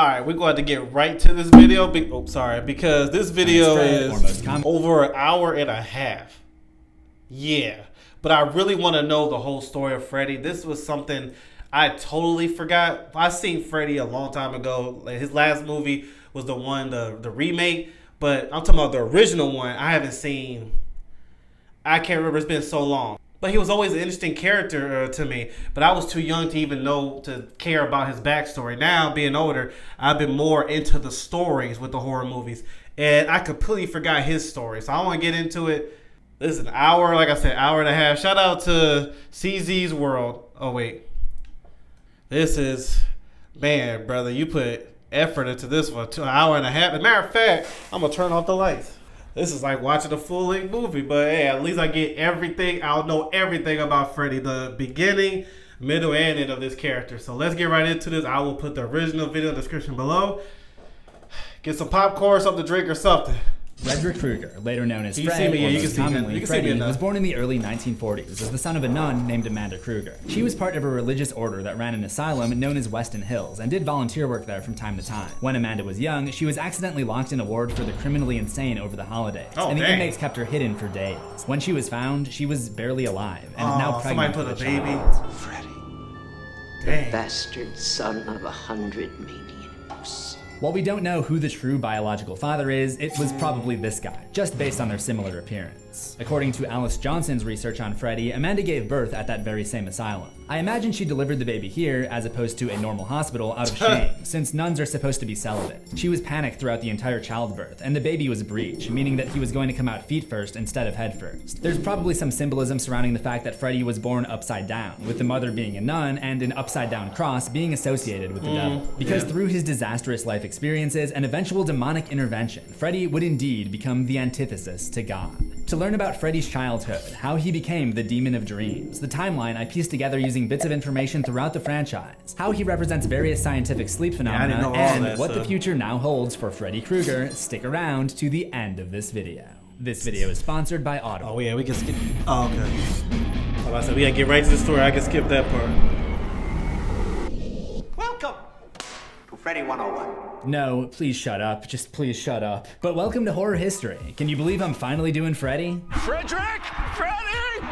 Alright, we're going to get right to this video. Because this video is over an hour and a half. Yeah. But I really want to know the whole story of Freddy. This was something I totally forgot. I seen Freddy a long time ago. Like, his last movie was the remake. But I'm talking about the original one. I haven't seen. I can't remember. It's been so long. But he was always an interesting character to me. But I was too young to even know to care about his backstory. Now, being older, I've been more into the stories with the horror movies. And I completely forgot his story. So I want to get into it. This is an hour, like I said, hour and a half. Shout out to CZ's World. Oh, wait. This is, man, brother, you put effort into this one. An hour and a half. As a matter of fact, I'm going to turn off the lights. This is like watching a full-length movie, but hey, at least I get everything. I'll know everything about Freddy, the beginning, middle, and end of this character. So let's get right into this. I will put the original video in the description below. Get some popcorn, something to drink, or something. Freddy Krueger, later known as Fred, Freddy, was born in the early 1940s as the son of a nun named Amanda Krueger. She was part of a religious order that ran an asylum known as Weston Hills and did volunteer work there from time to time. When Amanda was young, she was accidentally locked in a ward for the criminally insane over the holidays, and the inmates kept her hidden for days. When she was found, she was barely alive and is now pregnant with a baby. Freddy, the bastard son of 100 maniacs. While we don't know who the true biological father is, it was probably this guy, just based on their similar appearance. According to Alice Johnson's research on Freddy, Amanda gave birth at that very same asylum. I imagine she delivered the baby here as opposed to a normal hospital out of shame, since nuns are supposed to be celibate. She was panicked throughout the entire childbirth, and the baby was a breech, meaning that he was going to come out feet first instead of head first. There's probably some symbolism surrounding the fact that Freddy was born upside down, with the mother being a nun and an upside down cross being associated with the devil. Because through his disastrous life experiences and eventual demonic intervention, Freddy would indeed become the antithesis to God. To learn about Freddy's childhood, how he became the demon of dreams, the timeline I pieced together using bits of information throughout the franchise, how he represents various scientific sleep phenomena, and what the future now holds for Freddy Krueger, stick around to the end of this video. This video is sponsored by Audible. Oh yeah, we can skip. Oh, okay. Like I said, we gotta get right to the story. I can skip that part. Welcome to Freddy 101. No, please shut up. Just please shut up. But welcome to Horror History. Can you believe I'm finally doing Freddy? Frederick! Freddy!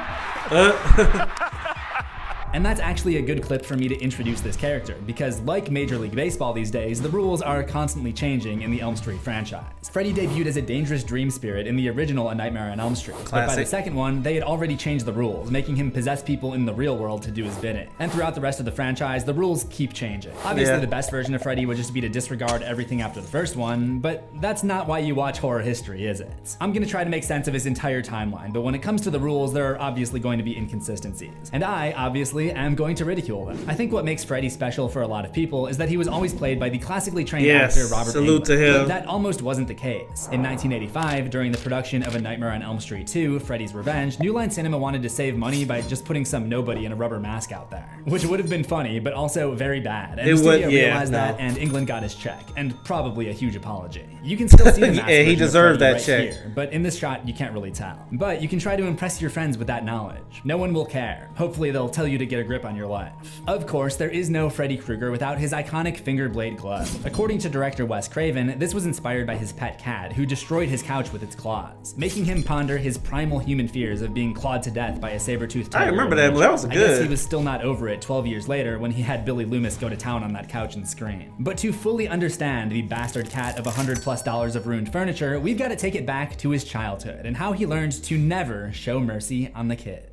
And that's actually a good clip for me to introduce this character, because like Major League Baseball these days, the rules are constantly changing in the Elm Street franchise. Freddy debuted as a dangerous dream spirit in the original A Nightmare on Elm Street, but by the second one, they had already changed the rules, making him possess people in the real world to do his bidding. And throughout the rest of the franchise, the rules keep changing. Obviously, the best version of Freddy would just be to disregard everything after the first one, but that's not why you watch Horror History, is it? I'm gonna try to make sense of his entire timeline, but when it comes to the rules, there are obviously going to be inconsistencies. And I, obviously, am going to ridicule them. I think what makes Freddy special for a lot of people is that he was always played by the classically trained actor Robert Salute Englund. to him. But that almost wasn't the case. In 1985, during the production of A Nightmare on Elm Street 2, Freddy's Revenge, New Line Cinema wanted to save money by just putting some nobody in a rubber mask out there. Which would have been funny, but also very bad. And the studio realized that, and Englund got his check, and probably a huge apology. You can still see the mask he deserved that right check. Here, but in this shot, you can't really tell. But you can try to impress your friends with that knowledge. No one will care. Hopefully they'll tell you to get a grip on your life. Of course, there is no Freddy Krueger without his iconic finger blade glove. According to director Wes Craven, this was inspired by his pet cat, who destroyed his couch with its claws, making him ponder his primal human fears of being clawed to death by a saber-toothed tiger. I remember that, but that was good. I guess he was still not over it 12 years later when he had Billy Loomis go to town on that couch and scream. But to fully understand the bastard cat of $100+ of ruined furniture, we've got to take it back to his childhood and how he learned to never show mercy on the kids.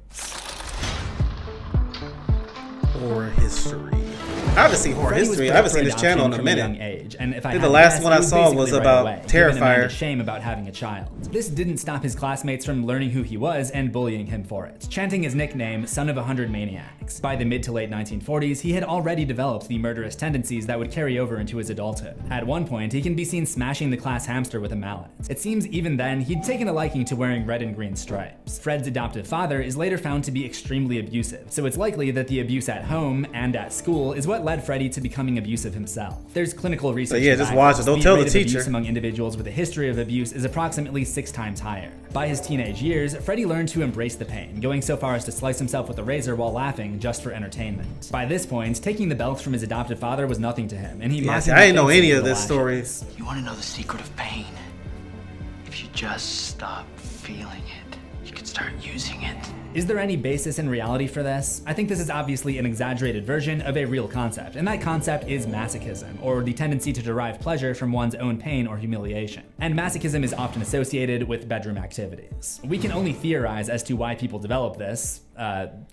Horror History. I haven't seen Horror History. I haven't seen this channel in a minute. Age, and if I think the last one I saw was about Terrifier. Shame about having a child. This didn't stop his classmates from learning who he was and bullying him for it, chanting his nickname, Son of 100 Maniacs. By the mid to late 1940s, he had already developed the murderous tendencies that would carry over into his adulthood. At one point, he can be seen smashing the class hamster with a mallet. It seems even then, he'd taken a liking to wearing red and green stripes. Fred's adoptive father is later found to be extremely abusive, so it's likely that the abuse at home and at school is what led Freddy to becoming abusive himself. There's clinical research. So yeah, just watch it. Don't tell the teacher. Abuse among individuals with a history of abuse is approximately 6 times higher. By his teenage years, Freddy learned to embrace the pain, going so far as to slice himself with a razor while laughing just for entertainment. By this point, taking the belts from his adopted father was nothing to him, and he I didn't know any of this story. You want to know the secret of pain? If you just stop feeling it, you can start using it. Is there any basis in reality for this? I think this is obviously an exaggerated version of a real concept, and that concept is masochism, or the tendency to derive pleasure from one's own pain or humiliation. And masochism is often associated with bedroom activities. We can only theorize as to why people develop this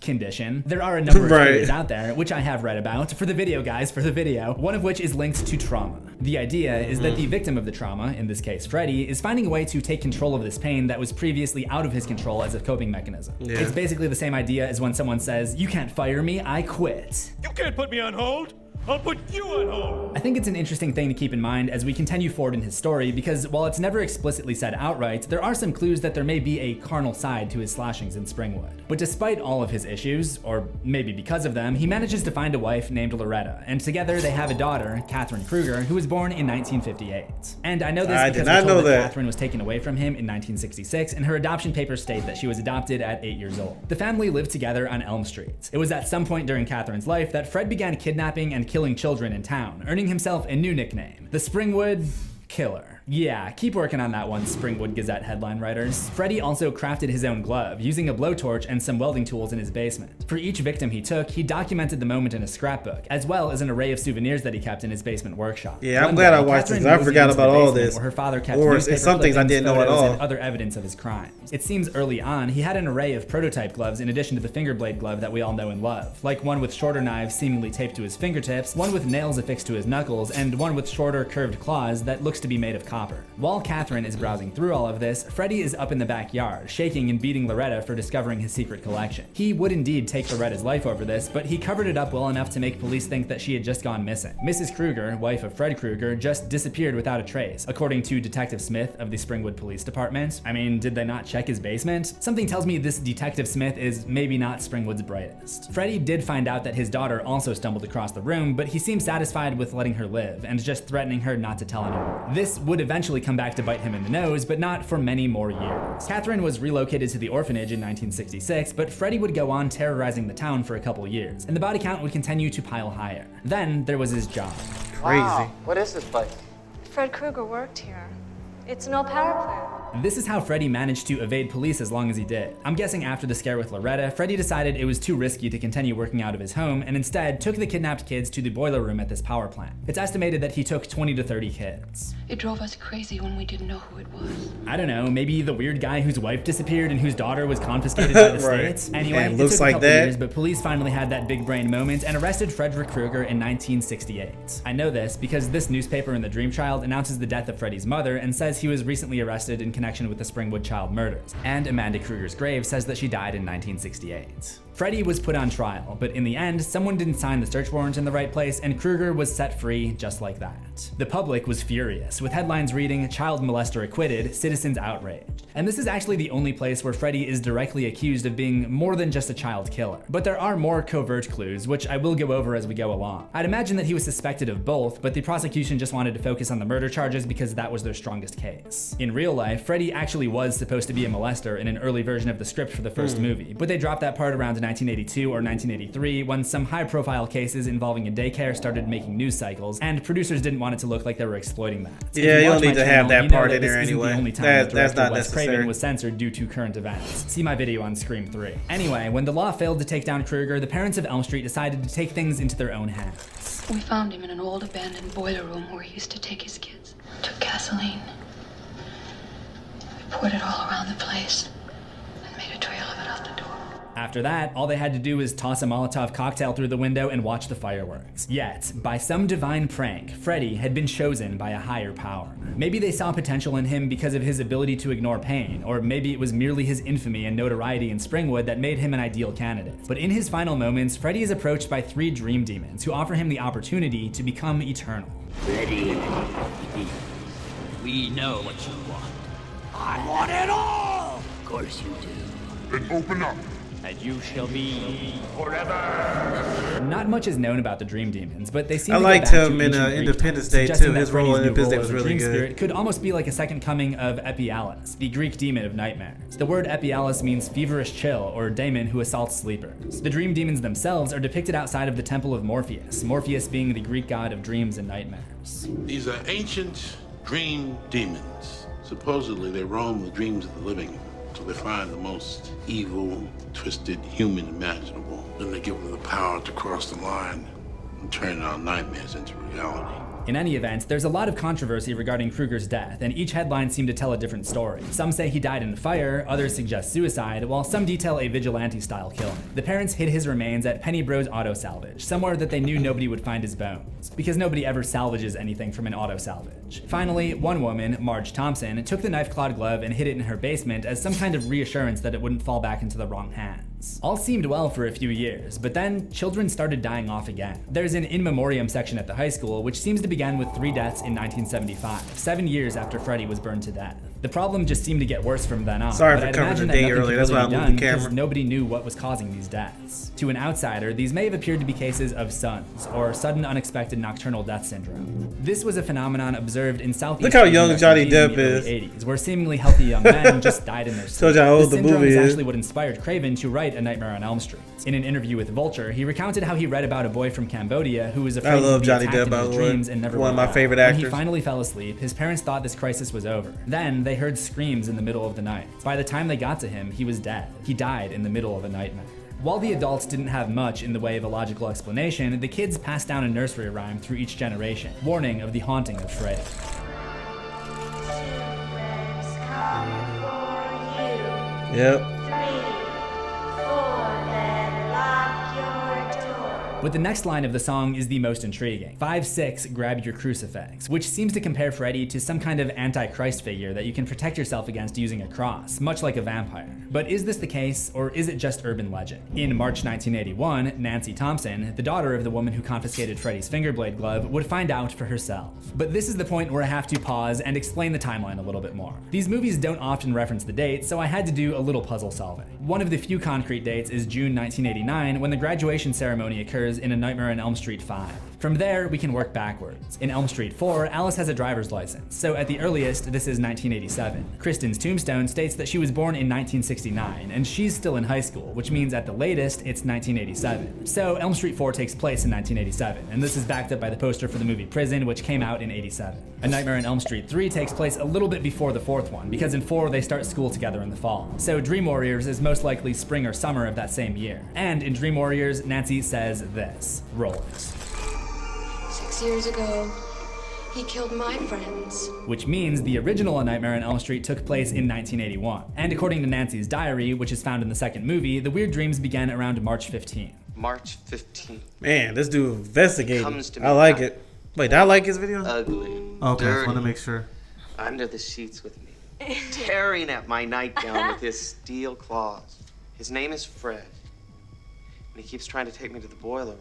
condition. There are a number of theories out there, which I have read about for the video, guys, for the video, one of which is linked to trauma. The idea is that the victim of the trauma, in this case Freddy, is finding a way to take control of this pain that was previously out of his control as a coping mechanism. Yeah. It's basically the same idea as when someone says, "You can't fire me, I quit." You can't put me on hold. I'll put you on hold. I think it's an interesting thing to keep in mind as we continue forward in his story, because while it's never explicitly said outright, there are some clues that there may be a carnal side to his slashings in Springwood. But despite all of his issues, or maybe because of them, he manages to find a wife named Loretta, and together they have a daughter, Catherine Krueger, who was born in 1958. And I know this because we're told that Catherine was taken away from him in 1966, and her adoption papers state that she was adopted at 8 years old. The family lived together on Elm Street. It was at some point during Catherine's life that Fred began kidnapping and killing children in town, earning himself a new nickname, the Springwood Killer. Yeah, keep working on that one, Springwood Gazette headline writers. Freddy also crafted his own glove, using a blowtorch and some welding tools in his basement. For each victim he took, he documented the moment in a scrapbook, as well as an array of souvenirs that he kept in his basement workshop. Yeah, I'm glad I watched this. I forgot about all this. Where her father kept or some things I didn't know at all. And other evidence of his crimes. It seems early on, he had an array of prototype gloves in addition to the finger blade glove that we all know and love, like one with shorter knives seemingly taped to his fingertips, one with nails affixed to his knuckles, and one with shorter curved claws that looks to be made of copper. While Catherine is browsing through all of this, Freddy is up in the backyard, shaking and beating Loretta for discovering his secret collection. He would indeed take Loretta's life over this, but he covered it up well enough to make police think that she had just gone missing. Mrs. Krueger, wife of Fred Krueger, just disappeared without a trace, according to Detective Smith of the Springwood Police Department. I mean, did they not check his basement? Something tells me this Detective Smith is maybe not Springwood's brightest. Freddy did find out that his daughter also stumbled across the room, but he seemed satisfied with letting her live, and just threatening her not to tell anyone. This would eventually come back to bite him in the nose, but not for many more years. Catherine was relocated to the orphanage in 1966, but Freddy would go on terrorizing the town for a couple years, and the body count would continue to pile higher. Then there was his job. Crazy. Wow. What is this place? Fred Krueger worked here. It's an old power plant. This is how Freddy managed to evade police as long as he did. I'm guessing after the scare with Loretta, Freddy decided it was too risky to continue working out of his home and instead took the kidnapped kids to the boiler room at this power plant. It's estimated that he took 20 to 30 kids. It drove us crazy when we didn't know who it was. I don't know, maybe the weird guy whose wife disappeared and whose daughter was confiscated by the states? Anyway, it took a couple years, but police finally had that big brain moment and arrested Frederick Krueger in 1968. I know this because this newspaper in the Dream Child announces the death of Freddy's mother and says he was recently arrested in connection with the Springwood child murders, and Amanda Krueger's grave says that she died in 1968. Freddy was put on trial, but in the end, someone didn't sign the search warrant in the right place, and Krueger was set free just like that. The public was furious, with headlines reading, "Child molester acquitted, citizens outraged." And this is actually the only place where Freddy is directly accused of being more than just a child killer. But there are more covert clues, which I will go over as we go along. I'd imagine that he was suspected of both, but the prosecution just wanted to focus on the murder charges because that was their strongest case. In real life, Freddy actually was supposed to be a molester in an early version of the script for the first movie, but they dropped that part around 1982 or 1983 when some high-profile cases involving a daycare started making news cycles, and producers didn't want it to look like they were exploiting that. Yeah, you don't need to have that part in there anyway. The only time That's not Wes necessary. Craven was censored due to current events. See my video on Scream 3. Anyway, when the law failed to take down Krueger, the parents of Elm Street decided to take things into their own hands. We found him in an old abandoned boiler room where he used to take his kids. Took gasoline. We poured it all around the place and made a trail of it out the door. After that, all they had to do was toss a Molotov cocktail through the window and watch the fireworks. Yet, by some divine prank, Freddy had been chosen by a higher power. Maybe they saw potential in him because of his ability to ignore pain, or maybe it was merely his infamy and notoriety in Springwood that made him an ideal candidate. But in his final moments, Freddy is approached by 3 dream demons who offer him the opportunity to become eternal. Freddy, We know what you want. I want it all! of course you do. Then open up. and you shall be forever. Not much is known about the dream demons, but they seem I to liked go back him to in ancient Greek Independence times, Day suggesting too. that His role Freddy's in new Independence Day role was as a really dream good. spirit could almost be like a second coming of Epialus, the Greek demon of nightmares. The word Epialus means feverish chill, or daemon who assaults sleepers. The dream demons themselves are depicted outside of the temple of Morpheus, Morpheus being the Greek god of dreams and nightmares. These are ancient dream demons. Supposedly they roam the dreams of the living, so they find the most evil, twisted human imaginable. Then they give them the power to cross the line and turn our nightmares into reality. In any event, there's a lot of controversy regarding Krueger's death, and each headline seemed to tell a different story. Some say he died in a fire, others suggest suicide, while some detail a vigilante-style killing. The parents hid his remains at Penny Bros Auto Salvage, somewhere that they knew nobody would find his bones, because nobody ever salvages anything from an auto salvage. Finally, one woman, Marge Thompson, took the knife-clawed glove and hid it in her basement as some kind of reassurance that it wouldn't fall back into the wrong hands. All seemed well for a few years, but then children started dying off again. There's an in memoriam section at the high school, which seems to begin with 3 deaths in 1975, 7 years after Freddy was burned to death. The problem just seemed to get worse from then on. Sorry but for I'd covering imagine the that day nothing early. could That's really why I be moved done the camera. because nobody knew what was causing these deaths. To an outsider, these may have appeared to be cases of SUNS, or sudden unexpected nocturnal death syndrome. This was a phenomenon observed in Southeast Look how Asian young Johnny refugees in Depp the early is. 80s, where seemingly healthy young men just died in their sleep. Told you how old This the syndrome movie is is. actually what inspired Craven to write A Nightmare on Elm Street. In an interview with Vulture, he recounted how he read about a boy from Cambodia who was afraid I love to be Johnny attacked Depp, in by his the way. dreams and never One of went my back. favorite When actors. he finally fell asleep, his parents thought this crisis was over. Then they heard screams in the middle of the night. By the time they got to him, he was dead. He died in the middle of a nightmare. While the adults didn't have much in the way of a logical explanation, the kids passed down a nursery rhyme through each generation, warning of the haunting of Freddy. Yep. But the next line of the song is the most intriguing. 5-6, grab your crucifix, which seems to compare Freddy to some kind of anti-Christ figure that you can protect yourself against using a cross, much like a vampire. But is this the case, or is it just urban legend? In March 1981, Nancy Thompson, the daughter of the woman who confiscated Freddy's fingerblade glove, would find out for herself. But this is the point where I have to pause and explain the timeline a little bit more. These movies don't often reference the date, so I had to do a little puzzle solving. One of the few concrete dates is June 1989, when the graduation ceremony occurs in A Nightmare on Elm Street 5. From there, we can work backwards. In Elm Street 4, Alice has a driver's license, so at the earliest, this is 1987. Kristen's tombstone states that she was born in 1969, and she's still in high school, which means at the latest, it's 1987. So Elm Street 4 takes place in 1987, and this is backed up by the poster for the movie Prison, which came out in 87. A Nightmare on Elm Street 3 takes place a little bit before the fourth one, because in 4 they start school together in the fall. So Dream Warriors is most likely spring or summer of that same year. And in Dream Warriors, Nancy says this. Roll it. 6 years ago, he killed my friends. Which means the original A Nightmare on Elm Street took place in 1981. And according to Nancy's diary, which is found in the second movie, the weird dreams began around March 15. March 15th. Man, this dude investigating. Comes to me I like now. it. Wait, did I like his video? Ugly. Okay, dirty, just want to make sure. under the sheets with me, tearing at my nightgown with his steel claws. His name is Fred, and he keeps trying to take me to the boiler room.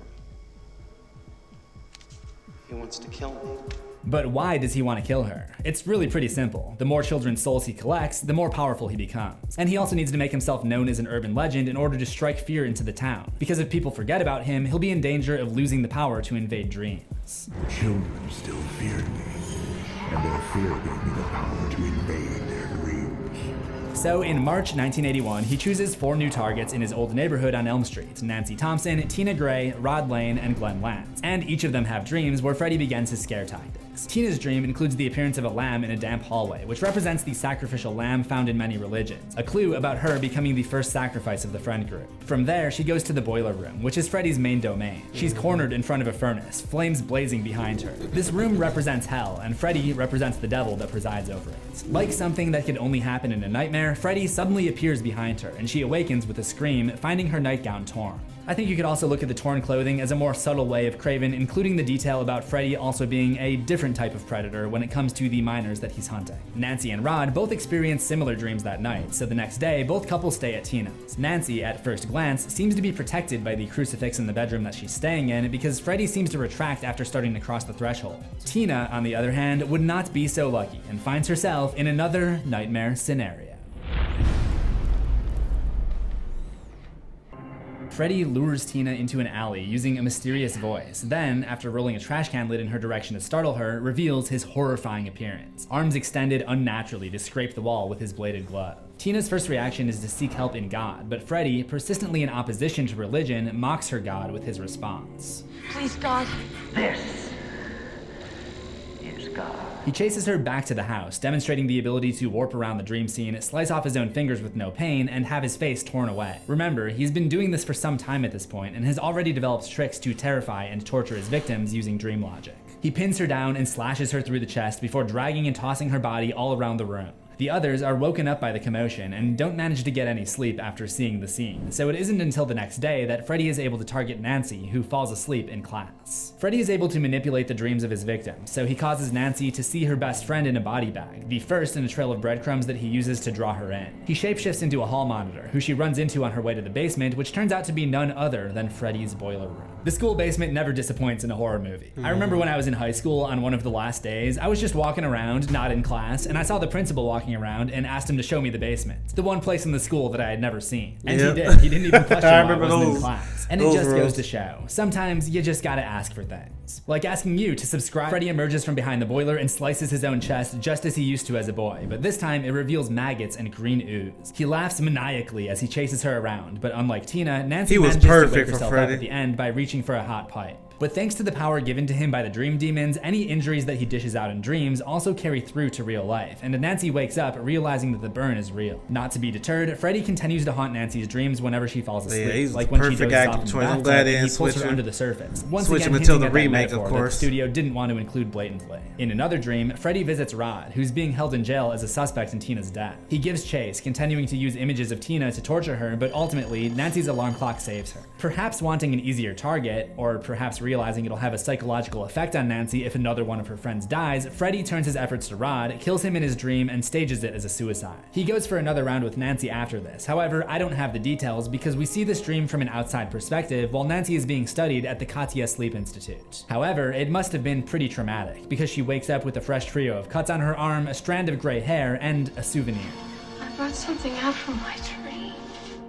He wants to kill me. But why does he want to kill her? It's really pretty simple. The more children's souls he collects, the more powerful he becomes. And he also needs to make himself known as an urban legend in order to strike fear into the town. Because if people forget about him, he'll be in danger of losing the power to invade dreams. Children still feared me, and their fear gave me the power to invade their dreams. So in March 1981, he chooses 4 new targets in his old neighborhood on Elm Street: Nancy Thompson, Tina Gray, Rod Lane, and Glenn Lance. And each of them have dreams where Freddy begins his scare tactics. Tina's dream includes the appearance of a lamb in a damp hallway, which represents the sacrificial lamb found in many religions, a clue about her becoming the first sacrifice of the friend group. From there, she goes to the boiler room, which is Freddy's main domain. She's cornered in front of a furnace, flames blazing behind her. This room represents hell, and Freddy represents the devil that presides over it. Like something that could only happen in a nightmare, Freddy suddenly appears behind her, and she awakens with a scream, finding her nightgown torn. I think you could also look at the torn clothing as a more subtle way of Craven including the detail about Freddy also being a different type of predator when it comes to the minors that he's hunting. Nancy and Rod both experience similar dreams that night, so the next day both couples stay at Tina's. Nancy, at first glance, seems to be protected by the crucifix in the bedroom that she's staying in because Freddy seems to retract after starting to cross the threshold. Tina, on the other hand, would not be so lucky and finds herself in another nightmare scenario. Freddy lures Tina into an alley using a mysterious voice. Then, after rolling a trash can lid in her direction to startle her, reveals his horrifying appearance. Arms extended unnaturally to scrape the wall with his bladed glove. Tina's first reaction is to seek help in God, but Freddy, persistently in opposition to religion, mocks her God with his response. Please, God. This is God. He chases her back to the house, demonstrating the ability to warp around the dream scene, slice off his own fingers with no pain, and have his face torn away. Remember, he's been doing this for some time at this point, and has already developed tricks to terrify and torture his victims using dream logic. He pins her down and slashes her through the chest before dragging and tossing her body all around the room. The others are woken up by the commotion and don't manage to get any sleep after seeing the scene, so it isn't until the next day that Freddy is able to target Nancy, who falls asleep in class. Freddy is able to manipulate the dreams of his victims, so he causes Nancy to see her best friend in a body bag, the first in a trail of breadcrumbs that he uses to draw her in. He shapeshifts into a hall monitor, who she runs into on her way to the basement, which turns out to be none other than Freddy's boiler room. The school basement never disappoints in a horror movie. I remember when I was in high school on one of the last days, I was just walking around, not in class, and I saw the principal walking around and asked him to show me the basement. The one place in the school that I had never seen. And he did. He didn't even question why I wasn't in class. And it just goes to show, sometimes you just gotta ask for things. Like asking you to subscribe. Freddy emerges from behind the boiler and slices his own chest just as he used to as a boy, but this time it reveals maggots and green ooze. He laughs maniacally as he chases her around, but unlike Tina, Nancy manages to wake herself up at the end by reaching for a hot pipe. But thanks to the power given to him by the dream demons, any injuries that he dishes out in dreams also carry through to real life, and Nancy wakes up realizing that the burn is real. Not to be deterred, Freddy continues to haunt Nancy's dreams whenever she falls asleep, like when she dozes off in the bathtub and he pulls her under the surface. Once again, hinting at that metaphor that the studio didn't want to include blatantly. In another dream, Freddy visits Rod, who's being held in jail as a suspect in Tina's death. He gives chase, continuing to use images of Tina to torture her, but ultimately, Nancy's alarm clock saves her. Perhaps wanting an easier target, or perhaps realizing it'll have a psychological effect on Nancy if another one of her friends dies, Freddy turns his efforts to Rod, kills him in his dream, and stages it as a suicide. He goes for another round with Nancy after this. However, I don't have the details because we see this dream from an outside perspective while Nancy is being studied at the Katya Sleep Institute. However, it must have been pretty traumatic because she wakes up with a fresh trio of cuts on her arm, a strand of gray hair, and a souvenir. I brought something out from my dream.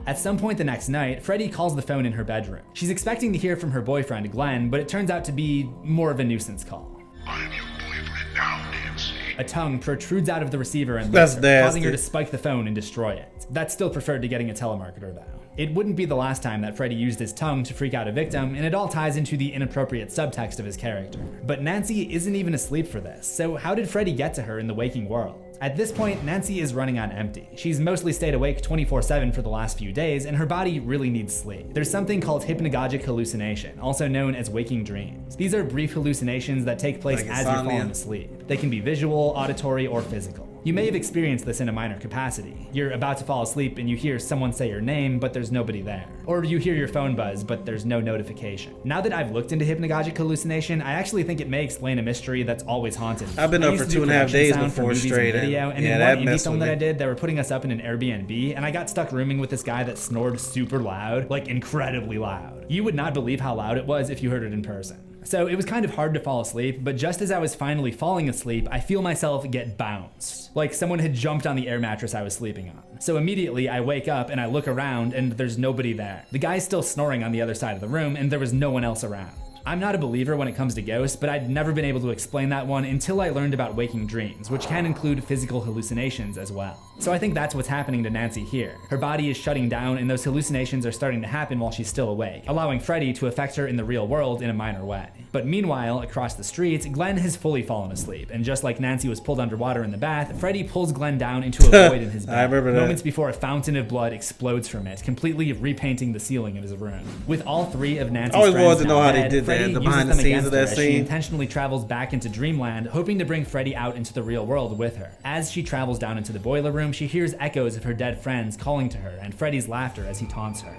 At some point the next night, Freddy calls the phone in her bedroom. She's expecting to hear from her boyfriend, Glenn, but it turns out to be more of a nuisance call. I'm your boyfriend now, Nancy. A tongue protrudes out of the receiver and leaves her, causing her to spike the phone and destroy it. That's still preferred to getting a telemarketer, though. It wouldn't be the last time that Freddy used his tongue to freak out a victim, and it all ties into the inappropriate subtext of his character. But Nancy isn't even asleep for this, so how did Freddy get to her in the waking world? At this point, Nancy is running on empty. She's mostly stayed awake 24/7 for the last few days, and her body really needs sleep. There's something called hypnagogic hallucination, also known as waking dreams. These are brief hallucinations that take place as you're falling asleep. They can be visual, auditory, or physical. You may have experienced this in a minor capacity. You're about to fall asleep and you hear someone say your name, but there's nobody there. Or you hear your phone buzz, but there's no notification. Now that I've looked into hypnagogic hallucination, I actually think it may explain a mystery that's always haunted me. I've been up for 2.5 days before straight. And in one indie film that I did, they were putting us up in an Airbnb, and I got stuck rooming with this guy that snored super loud, like incredibly loud. You would not believe how loud it was if you heard it in person. So it was kind of hard to fall asleep, but just as I was finally falling asleep, I feel myself get bounced. Like someone had jumped on the air mattress I was sleeping on. So immediately I wake up and I look around and there's nobody there. The guy's still snoring on the other side of the room and there was no one else around. I'm not a believer when it comes to ghosts, but I'd never been able to explain that one until I learned about waking dreams, which can include physical hallucinations as well. So I think that's what's happening to Nancy here. Her body is shutting down and those hallucinations are starting to happen while she's still awake, allowing Freddy to affect her in the real world in a minor way. But meanwhile, across the street, Glenn has fully fallen asleep, and just like Nancy was pulled underwater in the bath, Freddy pulls Glenn down into a void in his bed. I remember that. Moments before a fountain of blood explodes from it, completely repainting the ceiling of his room. With all three of Nancy's friends wanted to know how dead, they did Freddy that, the uses behind the them scenes against of her that as she scene. intentionally travels back into Dreamland, hoping to bring Freddy out into the real world with her. As she travels down into the boiler room, she hears echoes of her dead friends calling to her, and Freddy's laughter as he taunts her.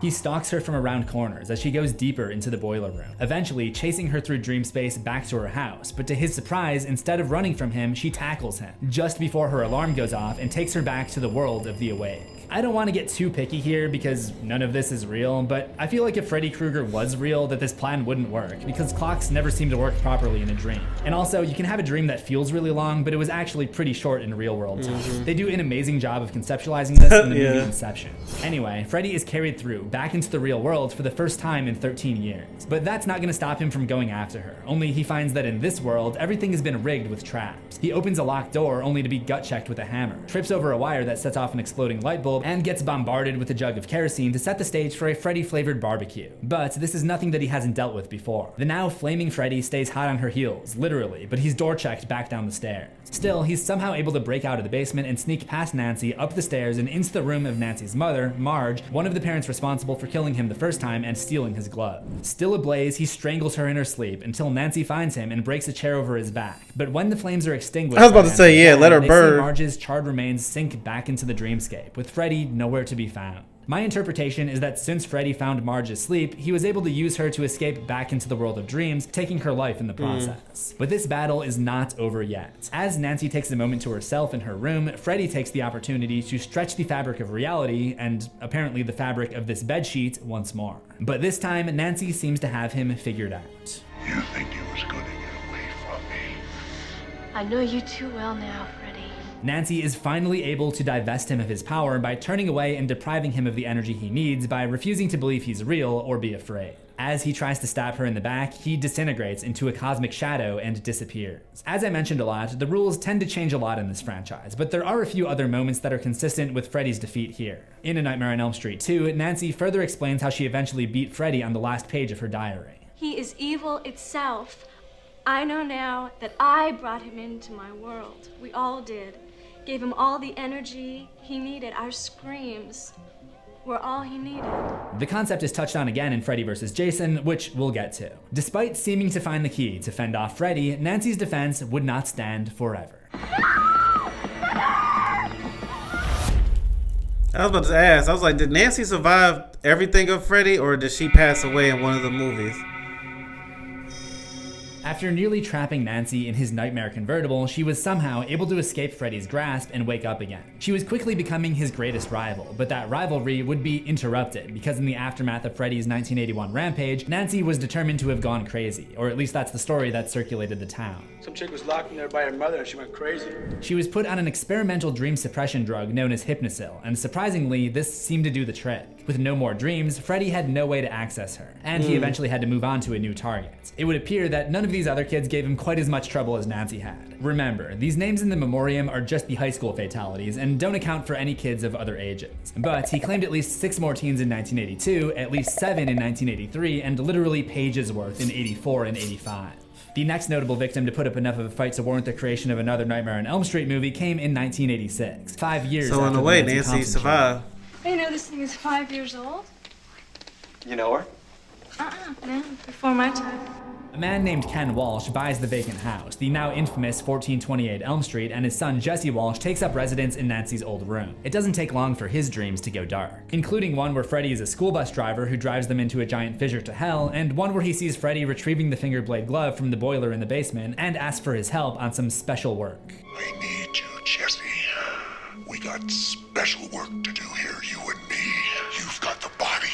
He stalks her from around corners as she goes deeper into the boiler room, eventually chasing her through dream space back to her house, but to his surprise, instead of running from him, she tackles him, just before her alarm goes off and takes her back to the world of the awake. I don't want to get too picky here because none of this is real, but I feel like if Freddy Krueger was real, that this plan wouldn't work because clocks never seem to work properly in a dream. And also, you can have a dream that feels really long, but it was actually pretty short in real world time. They do an amazing job of conceptualizing this in the movie Inception. Anyway, Freddy is carried through back into the real world for the first time in 13 years. But that's not going to stop him from going after her, only he finds that in this world, everything has been rigged with traps. He opens a locked door only to be gut-checked with a hammer, trips over a wire that sets off an exploding light bulb, and gets bombarded with a jug of kerosene to set the stage for a Freddy-flavored barbecue. But this is nothing that he hasn't dealt with before. The now flaming Freddy stays hot on her heels, literally, but he's door-checked back down the stairs. Still, he's somehow able to break out of the basement and sneak past Nancy, up the stairs, and into the room of Nancy's mother, Marge, one of the parents responsible for killing him the first time and stealing his glove. Still ablaze, he strangles her in her sleep until Nancy finds him and breaks a chair over his back. But when the flames are extinguished, I was about to say, yeah, let her burn. Marge's charred remains sink back into the dreamscape, with Freddy nowhere to be found. My interpretation is that since Freddy found Marge asleep, he was able to use her to escape back into the world of dreams, taking her life in the process. But this battle is not over yet. As Nancy takes a moment to herself in her room, Freddy takes the opportunity to stretch the fabric of reality, and apparently the fabric of this bedsheet, once more. But this time, Nancy seems to have him figured out. You think you was gonna get away from me? I know you too well now, Freddy. Nancy is finally able to divest him of his power by turning away and depriving him of the energy he needs by refusing to believe he's real or be afraid. As he tries to stab her in the back, he disintegrates into a cosmic shadow and disappears. As I mentioned a lot, the rules tend to change a lot in this franchise, but there are a few other moments that are consistent with Freddy's defeat here. In A Nightmare on Elm Street 2, Nancy further explains how she eventually beat Freddy on the last page of her diary. He is evil itself. I know now that I brought him into my world. We all did. Gave him all the energy he needed. Our screams were all he needed. The concept is touched on again in Freddy vs. Jason, which we'll get to. Despite seeming to find the key to fend off Freddy, Nancy's defense would not stand forever. I was about to ask, I was like, did Nancy survive everything of Freddy, or did she pass away in one of the movies? After nearly trapping Nancy in his nightmare convertible, she was somehow able to escape Freddy's grasp and wake up again. She was quickly becoming his greatest rival, but that rivalry would be interrupted because in the aftermath of Freddy's 1981 rampage, Nancy was determined to have gone crazy, or at least that's the story that circulated the town. Some chick was locked in there by her mother and she went crazy. She was put on an experimental dream suppression drug known as Hypnosil, and surprisingly, this seemed to do the trick. With no more dreams, Freddy had no way to access her, and he eventually had to move on to a new target. It would appear that none of these other kids gave him quite as much trouble as Nancy had. Remember, these names in the memoriam are just the high school fatalities and don't account for any kids of other ages. But he claimed at least 6 more teens in 1982, at least 7 in 1983, and literally pages worth in 84 and 85. The next notable victim to put up enough of a fight to warrant the creation of another Nightmare on Elm Street movie came in 1986, 5 years after the So in a way, Nancy survived. I know this thing is 5 years old. You know her? No, before my time. A man named Ken Walsh buys the vacant house, the now infamous 1428 Elm Street, and his son Jesse Walsh takes up residence in Nancy's old room. It doesn't take long for his dreams to go dark, including one where Freddy is a school bus driver who drives them into a giant fissure to hell, and one where he sees Freddy retrieving the finger blade glove from the boiler in the basement and asks for his help on some special work. I need you, Jesse. We got special work to do here, you and me. You've got the body.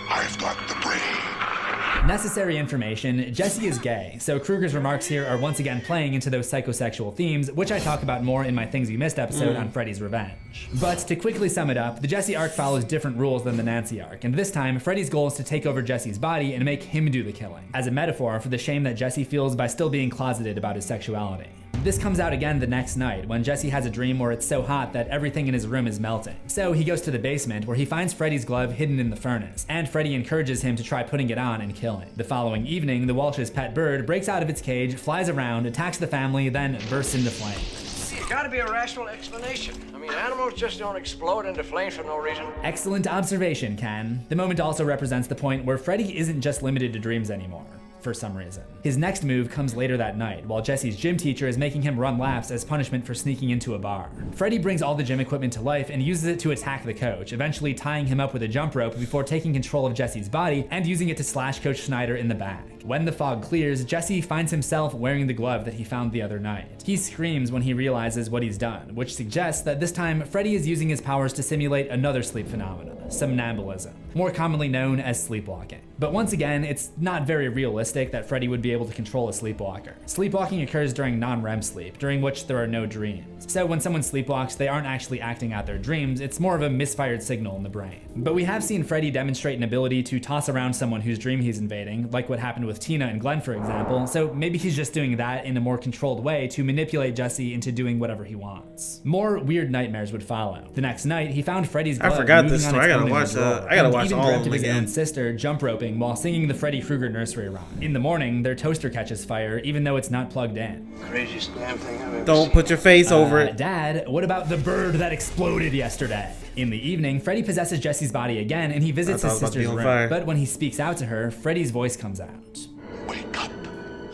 I've got the brain. Necessary information, Jesse is gay, so Krueger's remarks here are once again playing into those psychosexual themes, which I talk about more in my Things You Missed episode on Freddy's Revenge. But to quickly sum it up, the Jesse arc follows different rules than the Nancy arc, and this time, Freddy's goal is to take over Jesse's body and make him do the killing, as a metaphor for the shame that Jesse feels by still being closeted about his sexuality. This comes out again the next night, when Jesse has a dream where it's so hot that everything in his room is melting. So he goes to the basement, where he finds Freddy's glove hidden in the furnace, and Freddy encourages him to try putting it on and kill him. The following evening, the Walsh's pet bird breaks out of its cage, flies around, attacks the family, then bursts into flames. There's gotta be a rational explanation. I mean, animals just don't explode into flames for no reason. Excellent observation, Ken. The moment also represents the point where Freddy isn't just limited to dreams anymore, for some reason. His next move comes later that night, while Jesse's gym teacher is making him run laps as punishment for sneaking into a bar. Freddy brings all the gym equipment to life and uses it to attack the coach, eventually tying him up with a jump rope before taking control of Jesse's body and using it to slash Coach Snyder in the back. When the fog clears, Jesse finds himself wearing the glove that he found the other night. He screams when he realizes what he's done, which suggests that this time Freddy is using his powers to simulate another sleep phenomenon, somnambulism, more commonly known as sleepwalking. But once again, it's not very realistic that Freddy would be able to control a sleepwalker. Sleepwalking occurs during non-REM sleep, during which there are no dreams. So when someone sleepwalks, they aren't actually acting out their dreams, it's more of a misfired signal in the brain. But we have seen Freddy demonstrate an ability to toss around someone whose dream he's invading, like what happened with Tina and Glenn, for example, so maybe he's just doing that in a more controlled way to manipulate Jesse into doing whatever he wants. More weird nightmares would follow. The next night, he found Freddy's glove. I forgot this story. I gotta watch that. I gotta watch all of them his again. Own sister jump roping while singing the Freddy Krueger nursery rhyme. In the morning, their toaster catches fire, even though it's not plugged in. Craziest damn thing I've ever Don't seen. put your face over it. Dad, what about the bird that exploded yesterday? In the evening, Freddy possesses Jesse's body again, and he visits his sister's room. Fire. But when he speaks out to her, Freddy's voice comes out. Wake up,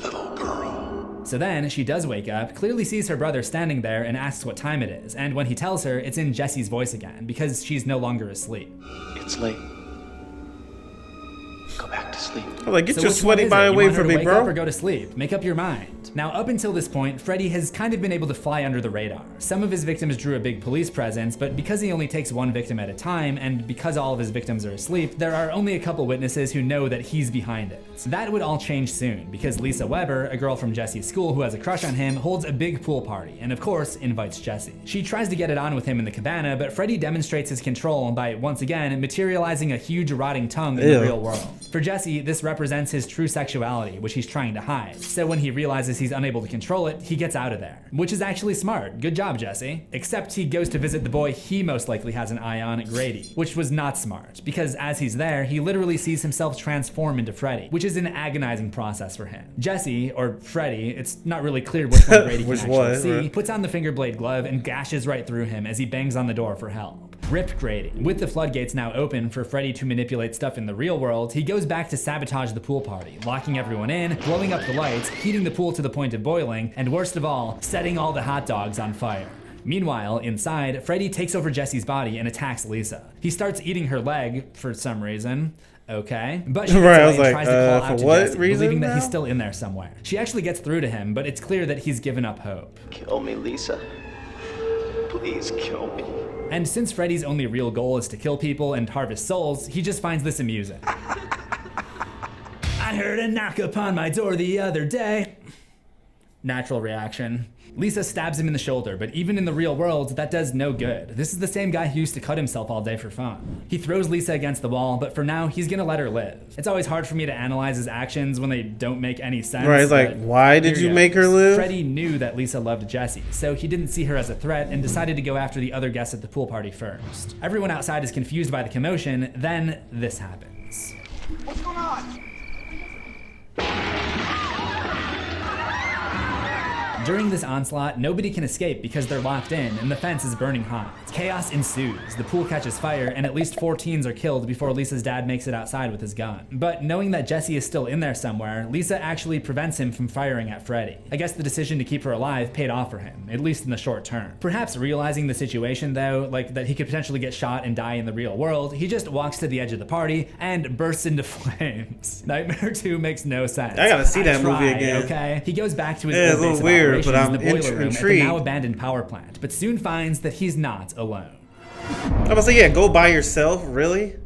little girl. So then, she does wake up, clearly sees her brother standing there, and asks what time it is. And when he tells her, it's in Jesse's voice again, because she's no longer asleep. It's late. Go back to sleep. I'm like, get So your which sweaty one is body it? You away want her from to me, wake bro. up or go to sleep? Make up your mind. Now, up until this point, Freddy has kind of been able to fly under the radar. Some of his victims drew a big police presence, but because he only takes one victim at a time, and because all of his victims are asleep, there are only a couple witnesses who know that he's behind it. That would all change soon, because Lisa Weber, a girl from Jesse's school who has a crush on him, holds a big pool party, and of course, invites Jesse. She tries to get it on with him in the cabana, but Freddy demonstrates his control by, once again, materializing a huge rotting tongue in the real world. For Jesse, this represents his true sexuality, which he's trying to hide. So when he realizes he's unable to control it, he gets out of there. Which is actually smart. Good job, Jesse. Except he goes to visit the boy he most likely has an eye on, Grady, which was not smart, because as he's there, he literally sees himself transform into Freddy, which is an agonizing process for him. Jesse, or Freddy, it's not really clear which one Grady can actually see, puts on the finger blade glove and gashes right through him as he bangs on the door for help. Rip Grady. With the floodgates now open for Freddy to manipulate stuff in the real world, he goes back to sabotage the pool party, locking everyone in, blowing up the lights, heating the pool to the point of boiling, and worst of all, setting all the hot dogs on fire. Meanwhile, inside, Freddy takes over Jesse's body and attacks Lisa. He starts eating her leg for some reason. Okay. But she gets away and tries to call out to Jesse, believing that he's still in there somewhere. She actually gets through to him, but it's clear that he's given up hope. Kill me, Lisa. Please kill me. And since Freddy's only real goal is to kill people and harvest souls, he just finds this amusing. I heard a knock upon my door the other day. Natural reaction. Lisa stabs him in the shoulder, but even in the real world, that does no good. This is the same guy who used to cut himself all day for fun. He throws Lisa against the wall, but for now, he's gonna let her live. It's always hard for me to analyze his actions when they don't make any sense. Right, like, why did you make her live? Freddy knew that Lisa loved Jesse, so he didn't see her as a threat and decided to go after the other guests at the pool party first. Everyone outside is confused by the commotion, then this happens. What's going on? During this onslaught, nobody can escape because they're locked in and the fence is burning hot. Chaos ensues, the pool catches fire, and at least 4 teens are killed before Lisa's dad makes it outside with his gun. But knowing that Jesse is still in there somewhere, Lisa actually prevents him from firing at Freddy. I guess the decision to keep her alive paid off for him, at least in the short term. Perhaps realizing the situation though, like that he could potentially get shot and die in the real world, he just walks to the edge of the party and bursts into flames. Nightmare 2 makes no sense. I gotta see that movie again. Okay? He goes back to his it's a little weird, but I'm the boiler room at the intrigued. now abandoned power plant, but soon finds that he's not alone. I'm gonna say, yeah, go by yourself, really?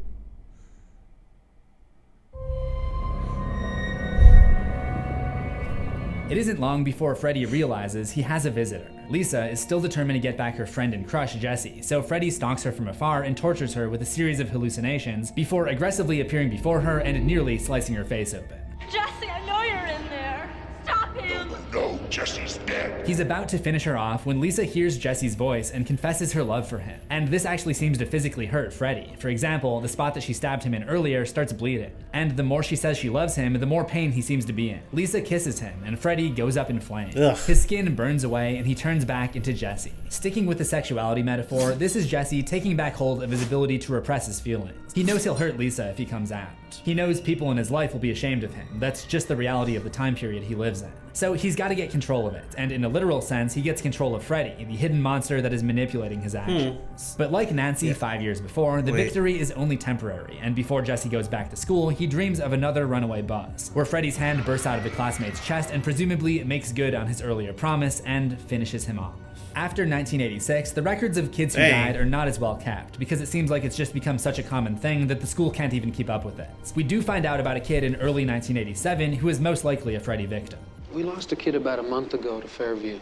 It isn't long before Freddy realizes he has a visitor. Lisa is still determined to get back her friend and crush, Jesse, so Freddy stalks her from afar and tortures her with a series of hallucinations before aggressively appearing before her and nearly slicing her face open. Jesse, I know you're in there. Stop him. No, Jesse's dead. He's about to finish her off when Lisa hears Jesse's voice and confesses her love for him. And this actually seems to physically hurt Freddy. For example, the spot that she stabbed him in earlier starts bleeding. And the more she says she loves him, the more pain he seems to be in. Lisa kisses him, and Freddy goes up in flames. Ugh. His skin burns away, and he turns back into Jesse. Sticking with the sexuality metaphor, this is Jesse taking back hold of his ability to repress his feelings. He knows he'll hurt Lisa if he comes out. He knows people in his life will be ashamed of him. That's just the reality of the time period he lives in. So he's got to get control of it, and in a literal sense, he gets control of Freddy, the hidden monster that is manipulating his actions. But like Nancy 5 years before, the victory is only temporary, and before Jesse goes back to school, he dreams of another runaway bus, where Freddy's hand bursts out of the classmate's chest and presumably makes good on his earlier promise and finishes him off. After 1986, the records of kids who died are not as well kept, because it seems like it's just become such a common thing that the school can't even keep up with it. We do find out about a kid in early 1987 who is most likely a Freddy victim. We lost a kid about a month ago to Fairview.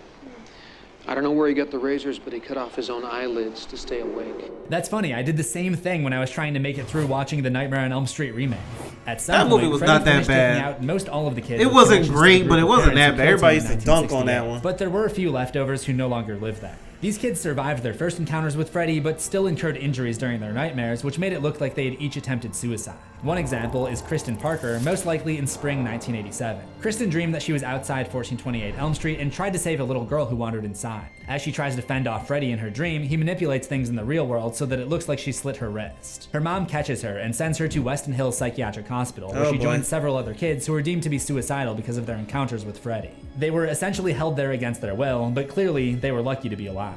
I don't know where he got the razors, but he cut off his own eyelids to stay awake. That's funny, I did the same thing when I was trying to make it through watching the Nightmare on Elm Street remake. At some that movie point, was Freddy not that finished taking bad. out most all of the kids. It wasn't great, but it wasn't that bad. Everybody used to dunk on that one. But there were a few leftovers who no longer live there. These kids survived their first encounters with Freddy, but still incurred injuries during their nightmares, which made it look like they had each attempted suicide. One example is Kristen Parker, most likely in spring 1987. Kristen dreamed that she was outside 1428 Elm Street and tried to save a little girl who wandered inside. As she tries to fend off Freddy in her dream, he manipulates things in the real world so that it looks like she slit her wrist. Her mom catches her and sends her to Weston Hills Psychiatric Hospital, where she joins several other kids who are deemed to be suicidal because of their encounters with Freddy. They were essentially held there against their will, but clearly they were lucky to be alive.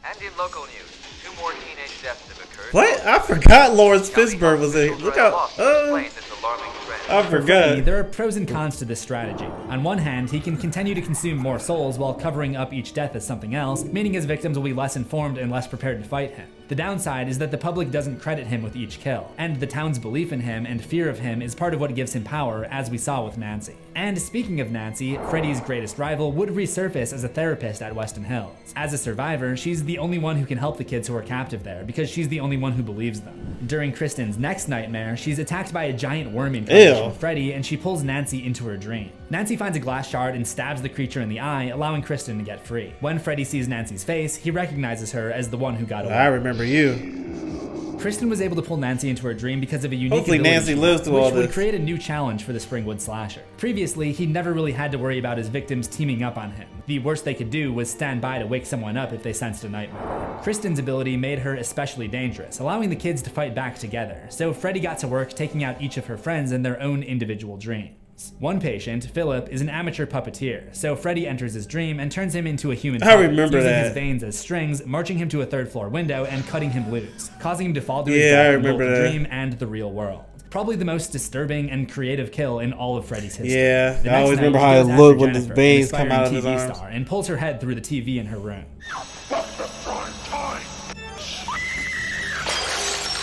And in local news, 2 more teenage deaths have occurred. What? I forgot Lawrence Fishburne was in. Look out. I forgot. There are pros and cons to this strategy. On one hand, he can continue to consume more souls while covering up each death as something else, meaning his victims will be less informed and less prepared to fight him. The downside is that the public doesn't credit him with each kill, and the town's belief in him and fear of him is part of what gives him power, as we saw with Nancy. And speaking of Nancy, Freddy's greatest rival would resurface as a therapist at Weston Hills. As a survivor, she's the only one who can help the kids who are captive there, because she's the only one who believes them. During Kristen's next nightmare, she's attacked by a giant worm incarnation of Freddy, and she pulls Nancy into her dream. Nancy finds a glass shard and stabs the creature in the eye, allowing Kristen to get free. When Freddy sees Nancy's face, he recognizes her as the one who got away. I remember you. Kristen was able to pull Nancy into her dream because of a unique Hopefully ability Nancy lives through all which would this. create a new challenge for the Springwood slasher. Previously, he never really had to worry about his victims teaming up on him. The worst they could do was stand by to wake someone up if they sensed a nightmare. Kristen's ability made her especially dangerous, allowing the kids to fight back together, so Freddy got to work taking out each of her friends in their own individual dreams. One patient, Philip, is an amateur puppeteer, so Freddy enters his dream and turns him into a human I remember using that. his veins as strings, marching him to a third-floor window and cutting him loose, causing him to fall to his Yeah, I death in both remember the that. dream and the real world. Probably the most disturbing and creative kill in all of Freddy's history. Yeah, The I next always night, remember he how goes it after looked when his Jennifer, veins an come out of aspiring his TV arms. star, and pulls her head through the TV in her room.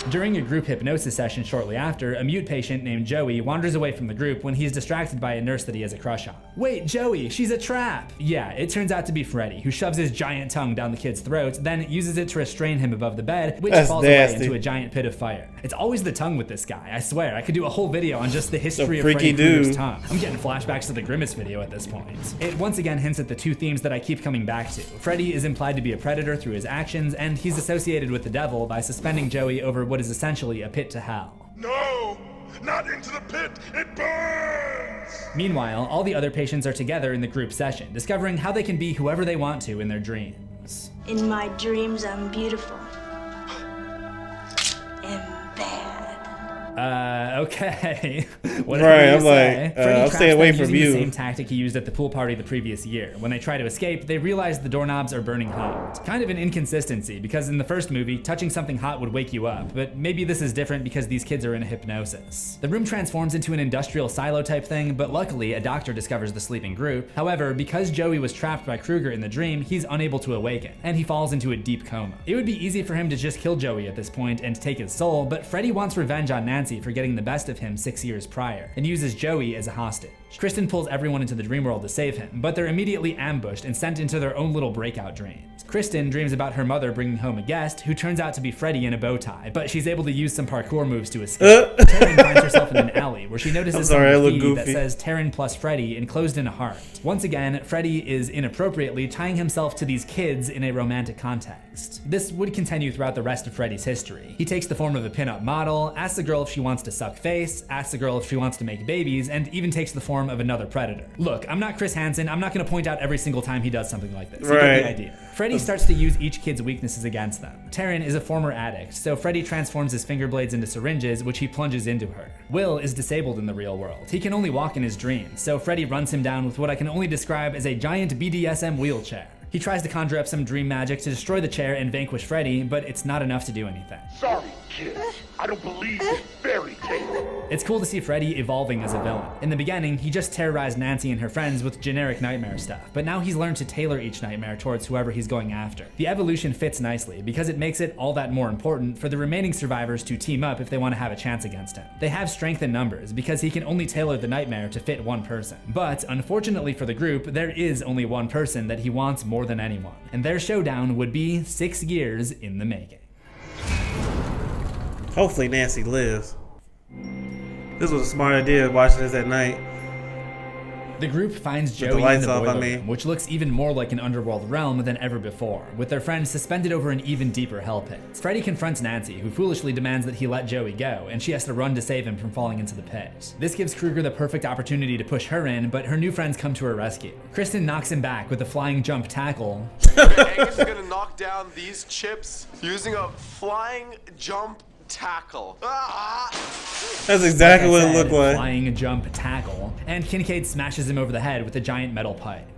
During a group hypnosis session shortly after, a mute patient named Joey wanders away from the group when he's distracted by a nurse that he has a crush on. Wait, Joey, she's a trap! Yeah, it turns out to be Freddy, who shoves his giant tongue down the kid's throat, then uses it to restrain him above the bed, which falls away into a giant pit of fire. It's always the tongue with this guy, I swear. I could do a whole video on just the history of Freddy Krueger's tongue. I'm getting flashbacks to the Grimace video at this point. It once again hints at the two themes that I keep coming back to. Freddy is implied to be a predator through his actions, and he's associated with the devil by suspending Joey over what is essentially a pit to hell. No! Not into the pit! It burns! Meanwhile, all the other patients are together in the group session, discovering how they can be whoever they want to in their dreams. In my dreams, I'm beautiful. And bad. Okay. Right, I'm say. like, Freddy I'll traps stay away them from using you. the same tactic he used at the pool party the previous year. When they try to escape, they realize the doorknobs are burning hot. Kind of an inconsistency, because in the first movie, touching something hot would wake you up, but maybe this is different because these kids are in a hypnosis. The room transforms into an industrial silo type thing, but luckily a doctor discovers the sleeping group. However, because Joey was trapped by Krueger in the dream, he's unable to awaken, and he falls into a deep coma. It would be easy for him to just kill Joey at this point and take his soul, but Freddy wants revenge on Nancy for getting the best of him 6 years prior, and uses Joey as a hostage. Kristen pulls everyone into the dream world to save him, but they're immediately ambushed and sent into their own little breakout dreams. Kristen dreams about her mother bringing home a guest who turns out to be Freddy in a bow tie, but she's able to use some parkour moves to escape. Taryn finds herself in an alley where she notices sorry, some I look graffiti that goofy. says Taryn plus Freddy enclosed in a heart. Once again, Freddy is inappropriately tying himself to these kids in a romantic context. This would continue throughout the rest of Freddy's history. He takes the form of a pinup model, asks the girl if she wants to suck face, asks the girl if she wants to make babies, and even takes the form of another predator. Look, I'm not Chris Hansen, I'm not going to point out every single time he does something like this. You get the idea. Freddy starts to use each kid's weaknesses against them. Taryn is a former addict, so Freddy transforms his finger blades into syringes, which he plunges into her. Will is disabled in the real world. He can only walk in his dreams, so Freddy runs him down with what I can only describe as a giant BDSM wheelchair. He tries to conjure up some dream magic to destroy the chair and vanquish Freddy, but it's not enough to do anything. Sorry, kid. I don't believe this fairy tale. It's cool to see Freddy evolving as a villain. In the beginning, he just terrorized Nancy and her friends with generic nightmare stuff, but now he's learned to tailor each nightmare towards whoever he's going after. The evolution fits nicely because it makes it all that more important for the remaining survivors to team up if they want to have a chance against him. They have strength in numbers because he can only tailor the nightmare to fit one person. But unfortunately for the group, there is only one person that he wants more than anyone, and their showdown would be 6 years in the making. Hopefully Nancy lives. This was a smart idea, watching this at night. The group finds With the Joey in lights the off, boiler room, which looks even more like an underworld realm than ever before, with their friends suspended over an even deeper hell pit. Freddy confronts Nancy, who foolishly demands that he let Joey go, and she has to run to save him from falling into the pit. This gives Krueger the perfect opportunity to push her in, but her new friends come to her rescue. Kristen knocks him back with a flying jump tackle. Angus is gonna knock down these chips using a flying jump tackle. That's exactly Like I what it looked said, like. Flying jump tackle. And Kincaid smashes him over the head with a giant metal pipe.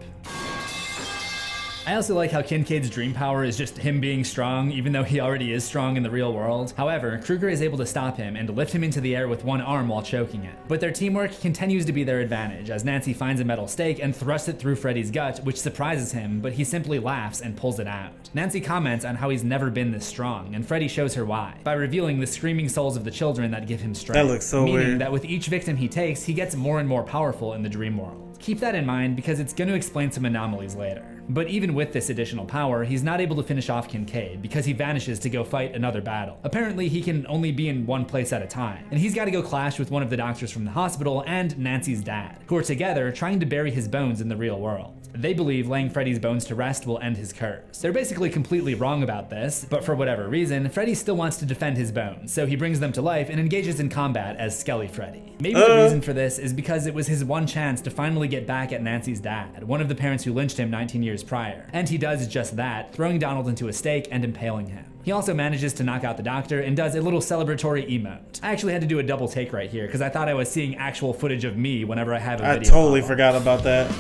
I also like how Kincaid's dream power is just him being strong, even though he already is strong in the real world. However, Krueger is able to stop him and lift him into the air with one arm while choking it. But their teamwork continues to be their advantage, as Nancy finds a metal stake and thrusts it through Freddy's gut, which surprises him, but he simply laughs and pulls it out. Nancy comments on how he's never been this strong, and Freddy shows her why, by revealing the screaming souls of the children that give him strength. That looks so meaning weird. that with each victim he takes, he gets more and more powerful in the dream world. Keep that in mind because it's going to explain some anomalies later. But even with this additional power, he's not able to finish off Kincaid because he vanishes to go fight another battle. Apparently, he can only be in one place at a time, and he's got to go clash with one of the doctors from the hospital and Nancy's dad, who are together trying to bury his bones in the real world. They believe laying Freddy's bones to rest will end his curse. They're basically completely wrong about this, but for whatever reason, Freddy still wants to defend his bones, so he brings them to life and engages in combat as Skelly Freddy. Maybe the reason for this is because it was his one chance to finally get back at Nancy's dad, one of the parents who lynched him 19 years prior. And he does just that, throwing Donald into a stake and impaling him. He also manages to knock out the doctor and does a little celebratory emote. I actually had to do a double take right here because I thought I was seeing actual footage of me whenever I have a video. I totally forgot about that.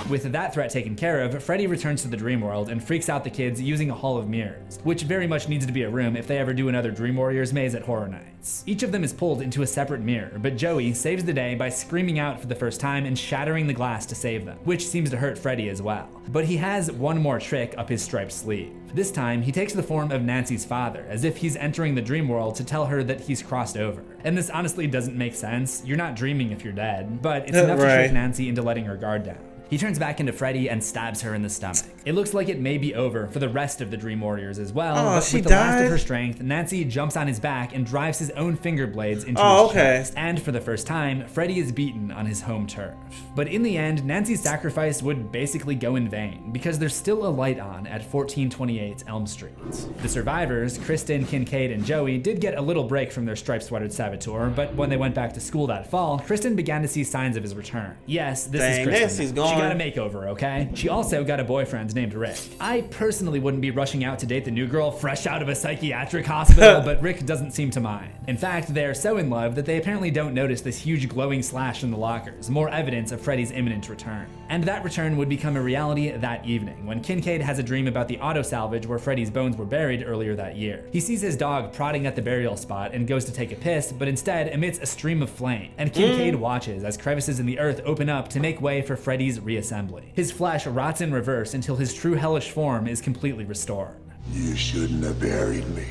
With that threat taken care of, Freddy returns to the dream world and freaks out the kids using a hall of mirrors, which very much needs to be a room if they ever do another Dream Warriors maze at Horror Nights. Each of them is pulled into a separate mirror, but Joey saves the day by screaming out for the first time and shattering the glass to save them, which seems to hurt Freddy as well. But he has one more trick up his striped sleeve. This time, he takes the form of Nancy's father, as if he's entering the dream world to tell her that he's crossed over. And this honestly doesn't make sense. You're not dreaming if you're dead, but it's enough to trick Nancy into letting her guard down. He turns back into Freddy and stabs her in the stomach. It looks like it may be over for the rest of the Dream Warriors as well, but with the last of her strength, Nancy jumps on his back and drives his own finger blades into his chest. And for the first time, Freddy is beaten on his home turf. But in the end, Nancy's sacrifice would basically go in vain, because there's still a light on at 1428 Elm Street. The survivors, Kristen, Kincaid, and Joey, did get a little break from their striped sweatered saboteur, but when they went back to school that fall, Kristen began to see signs of his return. Yes, this is Kristen. Nancy's gone. She got a makeover, okay? She also got a boyfriend named Rick. I personally wouldn't be rushing out to date the new girl fresh out of a psychiatric hospital, but Rick doesn't seem to mind. In fact, they're so in love that they apparently don't notice this huge glowing slash in the lockers, more evidence of Freddy's imminent return. And that return would become a reality that evening, when Kincaid has a dream about the auto salvage where Freddy's bones were buried earlier that year. He sees his dog prodding at the burial spot and goes to take a piss, but instead emits a stream of flame, and Kincaid watches as crevices in the earth open up to make way for Freddy's reassembly. His flesh rots in reverse until his true hellish form is completely restored. You shouldn't have buried me.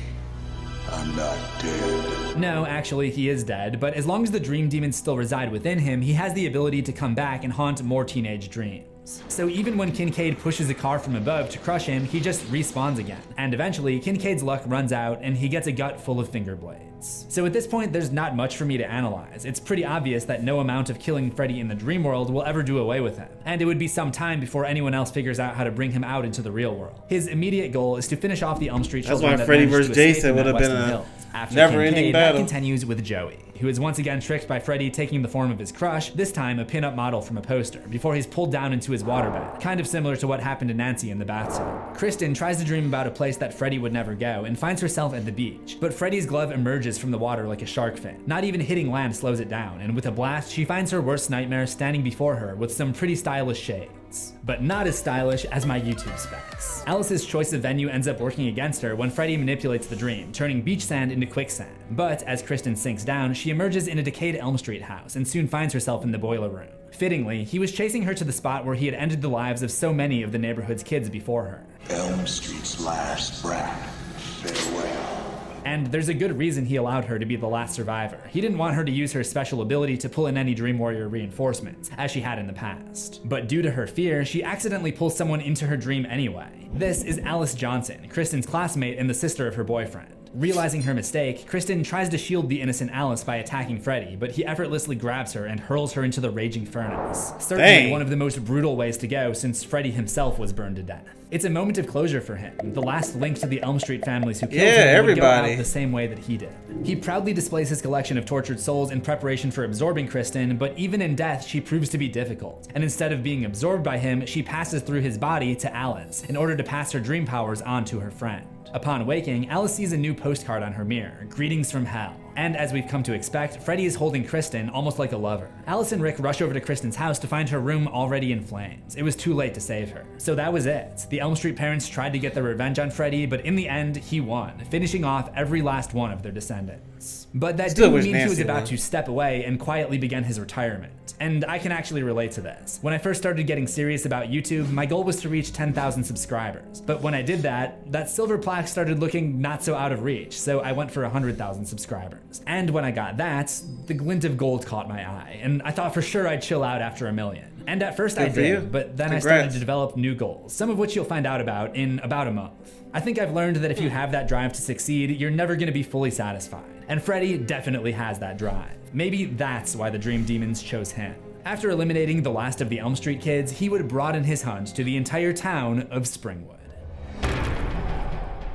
I'm not dead. No, actually, he is dead, but as long as the dream demons still reside within him, he has the ability to come back and haunt more teenage dreams. So even when Kincaid pushes a car from above to crush him, he just respawns again. And eventually, Kincaid's luck runs out and he gets a gut full of finger blades. experience. So at this point, there's not much for me to analyze. It's pretty obvious that no amount of killing Freddy in the dream world will ever do away with him, and it would be some time before anyone else figures out how to bring him out into the real world. His immediate goal is to finish off the Elm Street children. That's why Freddy vs. Jason would have been a never-ending battle. That continues with Joey, who is once again tricked by Freddy taking the form of his crush, this time a pin-up model from a poster, before he's pulled down into his waterbed, kind of similar to what happened to Nancy in the bathtub. Kristen tries to dream about a place that Freddy would never go and finds herself at the beach, but Freddy's glove emerges from the water like a shark fin. Not even hitting land slows it down, and with a blast, she finds her worst nightmare standing before her with some pretty stylish shades. But not as stylish as my YouTube specs. Alice's choice of venue ends up working against her when Freddy manipulates the dream, turning beach sand into quicksand. But as Kristen sinks down, she emerges in a decayed Elm Street house and soon finds herself in the boiler room. Fittingly, he was chasing her to the spot where he had ended the lives of so many of the neighborhood's kids before her. Elm Street's last brat. Farewell. And there's a good reason he allowed her to be the last survivor. He didn't want her to use her special ability to pull in any Dream Warrior reinforcements, as she had in the past. But due to her fear, she accidentally pulls someone into her dream anyway. This is Alice Johnson, Kristen's classmate and the sister of her boyfriend. Realizing her mistake, Kristen tries to shield the innocent Alice by attacking Freddy, but he effortlessly grabs her and hurls her into the raging furnace. Certainly one of the most brutal ways to go since Freddy himself was burned to death. It's a moment of closure for him, the last link to the Elm Street families who killed him would go out the same way that he did. He proudly displays his collection of tortured souls in preparation for absorbing Kristen, but even in death, she proves to be difficult. And instead of being absorbed by him, she passes through his body to Alice in order to pass her dream powers on to her friend. Upon waking, Alice sees a new postcard on her mirror, "Greetings from Hell." And as we've come to expect, Freddy is holding Kristen almost like a lover. Alice and Rick rush over to Kristen's house to find her room already in flames. It was too late to save her. So that was it. The Elm Street parents tried to get their revenge on Freddy, but in the end, he won, finishing off every last one of their descendants. But that didn't mean he was about to step away and quietly begin his retirement. And I can actually relate to this. When I first started getting serious about YouTube, my goal was to reach 10,000 subscribers. But when I did that silver plaque started looking not so out of reach, so I went for 100,000 subscribers. And when I got that, the glint of gold caught my eye, and I thought for sure I'd chill out after 1 million. And at first I did, but then I started to develop new goals, some of which you'll find out about in about a month. I think I've learned that if you have that drive to succeed, you're never gonna be fully satisfied. And Freddy definitely has that drive. Maybe that's why the Dream Demons chose him. After eliminating the last of the Elm Street kids, he would broaden his hunt to the entire town of Springwood.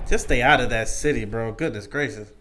Just stay out of that city, bro. Goodness gracious.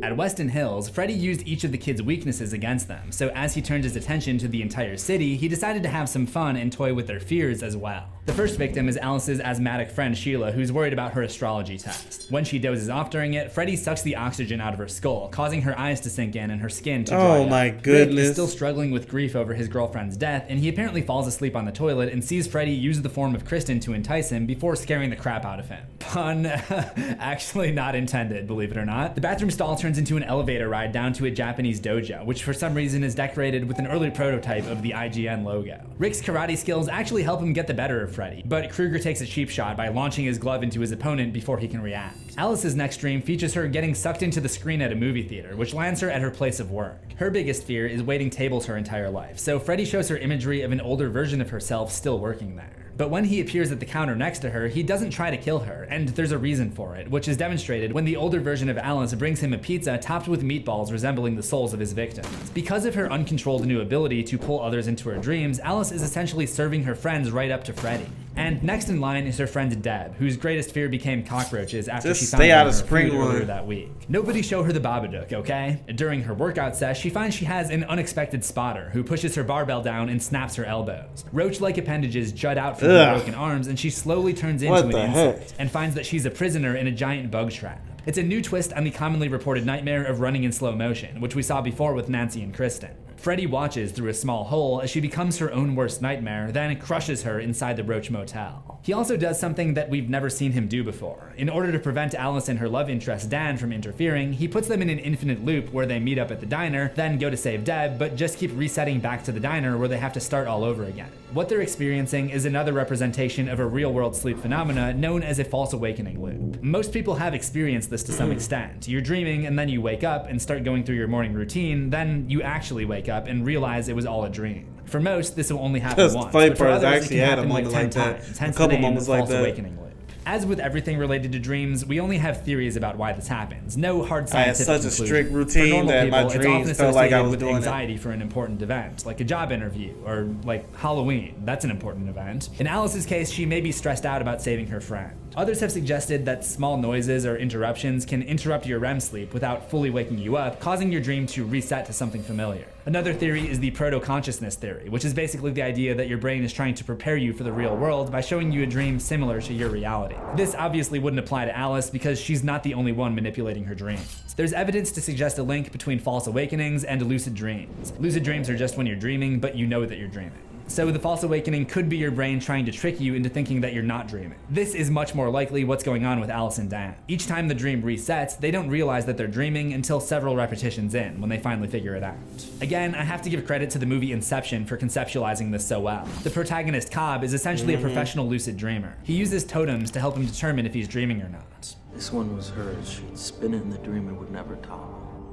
At Weston Hills, Freddy used each of the kids' weaknesses against them, so as he turned his attention to the entire city, he decided to have some fun and toy with their fears as well. The first victim is Alice's asthmatic friend Sheila, who's worried about her astrology test. When she dozes off during it, Freddy sucks the oxygen out of her skull, causing her eyes to sink in and her skin to dry up. Oh my goodness. Rick is still struggling with grief over his girlfriend's death, and he apparently falls asleep on the toilet and sees Freddy use the form of Kristen to entice him before scaring the crap out of him. Pun actually not intended, believe it or not. The bathroom stall turns into an elevator ride down to a Japanese dojo, which for some reason is decorated with an early prototype of the IGN logo. Rick's karate skills actually help him get the better of Freddy, but Krueger takes a cheap shot by launching his glove into his opponent before he can react. Alice's next dream features her getting sucked into the screen at a movie theater, which lands her at her place of work. Her biggest fear is waiting tables her entire life, so Freddy shows her imagery of an older version of herself still working there. But when he appears at the counter next to her, he doesn't try to kill her, and there's a reason for it, which is demonstrated when the older version of Alice brings him a pizza topped with meatballs resembling the souls of his victims. Because of her uncontrolled new ability to pull others into her dreams, Alice is essentially serving her friends right up to Freddy. And next in line is her friend Deb, whose greatest fear became cockroaches after she found out of Springwood earlier that week. Nobody show her the Babadook, okay? During her workout session, she finds she has an unexpected spotter who pushes her barbell down and snaps her elbows. Roach-like appendages jut out from her broken arms, and she slowly turns into an insect and finds that she's a prisoner in a giant bug trap. It's a new twist on the commonly reported nightmare of running in slow motion, which we saw before with Nancy and Kristen. Freddy watches through a small hole as she becomes her own worst nightmare, then crushes her inside the Roach Motel. He also does something that we've never seen him do before. In order to prevent Alice and her love interest Dan from interfering, he puts them in an infinite loop where they meet up at the diner, then go to save Deb, but just keep resetting back to the diner where they have to start all over again. What they're experiencing is another representation of a real-world sleep phenomena known as a false awakening loop. Most people have experienced this to some extent. You're dreaming and then you wake up and start going through your morning routine, then you actually wake up and realize it was all a dream. For most, this will only happen once, but for others, it can happen like 10 times, hence the name false awakening loop. As with everything related to dreams, we only have theories about why this happens. No hard I had scientific such a conclusion. strict For routine normal that people, my it's often dreams felt like I associated was with doing it. anxiety for an important event, like a job interview, or like Halloween. That's an important event. In Alice's case, she may be stressed out about saving her friend. Others have suggested that small noises or interruptions can interrupt your REM sleep without fully waking you up, causing your dream to reset to something familiar. Another theory is the proto-consciousness theory, which is basically the idea that your brain is trying to prepare you for the real world by showing you a dream similar to your reality. This obviously wouldn't apply to Alice because she's not the only one manipulating her dreams. There's evidence to suggest a link between false awakenings and lucid dreams. Lucid dreams are just when you're dreaming, but you know that you're dreaming. So the false awakening could be your brain trying to trick you into thinking that you're not dreaming. This is much more likely what's going on with Alice and Dan. Each time the dream resets, they don't realize that they're dreaming until several repetitions in, when they finally figure it out. Again, I have to give credit to the movie Inception for conceptualizing this so well. The protagonist, Cobb, is essentially a professional lucid dreamer. He uses totems to help him determine if he's dreaming or not. This one was hers. She'd spin it and the dreamer would never talk.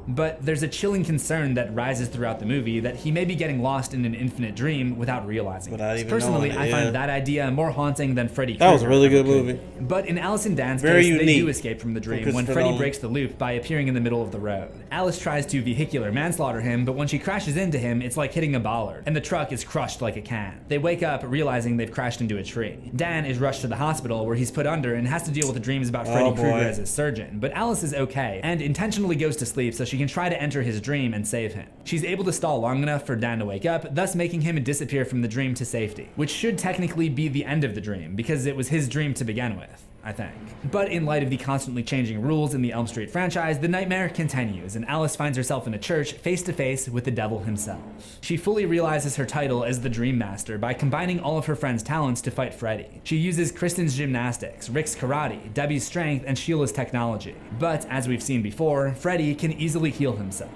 But there's a chilling concern that rises throughout the movie that he may be getting lost in an infinite dream without realizing it. Personally, I find that idea more haunting than Freddy Krueger. That was a really good movie. But in Alice and Dan's Very case, unique. they do escape from the dream when Freddy breaks the loop by appearing in the middle of the road. Alice tries to vehicular manslaughter him, but when she crashes into him, it's like hitting a bollard, and the truck is crushed like a can. They wake up realizing they've crashed into a tree. Dan is rushed to the hospital where he's put under and has to deal with the dreams about Freddy Krueger as his surgeon, but Alice is okay, and intentionally goes to sleep so she can try to enter his dream and save him. She's able to stall long enough for Dan to wake up, thus making him disappear from the dream to safety, which should technically be the end of the dream, because it was his dream to begin with, I think. But in light of the constantly changing rules in the Elm Street franchise, the nightmare continues, and Alice finds herself in a church face to face with the devil himself. She fully realizes her title as the Dream Master by combining all of her friends' talents to fight Freddy. She uses Kristen's gymnastics, Rick's karate, Debbie's strength, and Sheila's technology. But as we've seen before, Freddy can easily heal himself.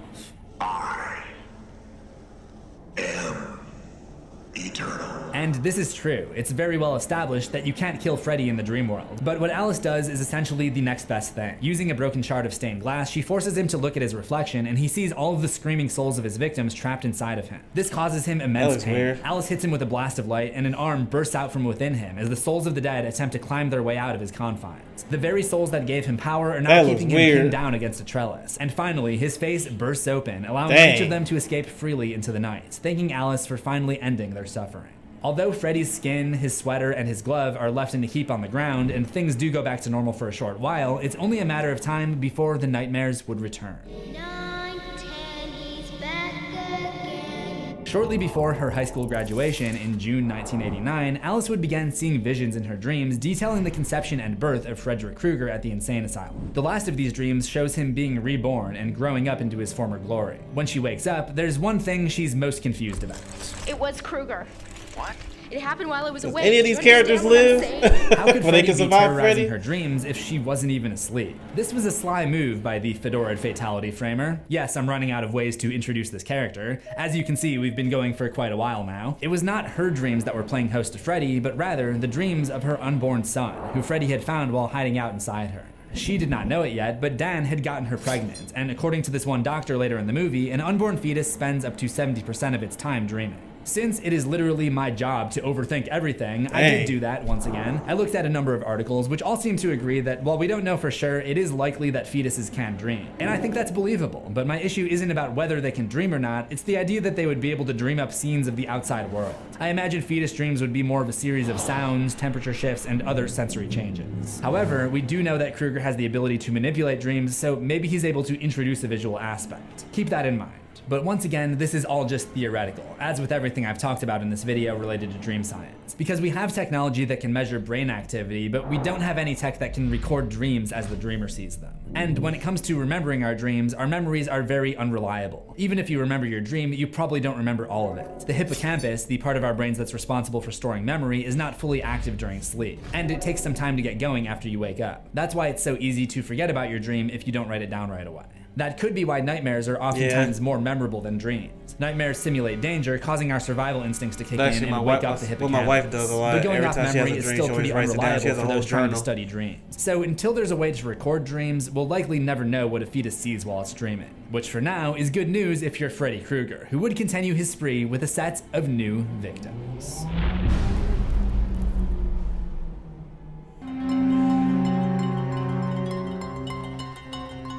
Eternal. And this is true. It's very well established that you can't kill Freddy in the dream world. But what Alice does is essentially the next best thing. Using a broken shard of stained glass, she forces him to look at his reflection, and he sees all of the screaming souls of his victims trapped inside of him. This causes him immense pain. Weird. Alice hits him with a blast of light, and an arm bursts out from within him as the souls of the dead attempt to climb their way out of his confines. The very souls that gave him power are now keeping him pinned down against a trellis. And finally, his face bursts open, allowing each of them to escape freely into the night, thanking Alice for finally ending their suffering. Although Freddy's skin, his sweater, and his glove are left in a heap on the ground, and things do go back to normal for a short while, it's only a matter of time before the nightmares would return. Shortly before her high school graduation in June 1989, Alice would begin seeing visions in her dreams detailing the conception and birth of Frederick Krueger at the insane asylum. The last of these dreams shows him being reborn and growing up into his former glory. When she wakes up, there's one thing she's most confused about. It was Krueger. What? It happened while I was awake. Any of these characters live? How could They Freddy can be survive terrorizing Freddy? her dreams if she wasn't even asleep? This was a sly move by the Fedorid Fatality framer. Yes, I'm running out of ways to introduce this character. As you can see, we've been going for quite a while now. It was not her dreams that were playing host to Freddy, but rather the dreams of her unborn son, who Freddy had found while hiding out inside her. She did not know it yet, but Dan had gotten her pregnant, and according to this one doctor later in the movie, an unborn fetus spends up to 70% of its time dreaming. Since it is literally my job to overthink everything, I did do that once again. I looked at a number of articles which all seem to agree that while we don't know for sure, it is likely that fetuses can dream. And I think that's believable, but my issue isn't about whether they can dream or not, it's the idea that they would be able to dream up scenes of the outside world. I imagine fetus dreams would be more of a series of sounds, temperature shifts, and other sensory changes. However, we do know that Krueger has the ability to manipulate dreams, so maybe he's able to introduce a visual aspect. Keep that in mind. But once again, this is all just theoretical, as with everything I've talked about in this video related to dream science. Because we have technology that can measure brain activity, but we don't have any tech that can record dreams as the dreamer sees them. And when it comes to remembering our dreams, our memories are very unreliable. Even if you remember your dream, you probably don't remember all of it. The hippocampus, the part of our brains that's responsible for storing memory, is not fully active during sleep, and it takes some time to get going after you wake up. That's why it's so easy to forget about your dream if you don't write it down right away. That could be why nightmares are oftentimes more memorable than dreams. Nightmares simulate danger, causing our survival instincts to kick in and wake up the hippocampus. What my wife does a lot. But going Every off time she has memory a is dream, still she pretty always writes it down. She unreliable has a for whole those trying to journal. study dreams. So until there's a way to record dreams, we'll likely never know what a fetus sees while it's dreaming. Which for now is good news if you're Freddy Krueger, who would continue his spree with a set of new victims.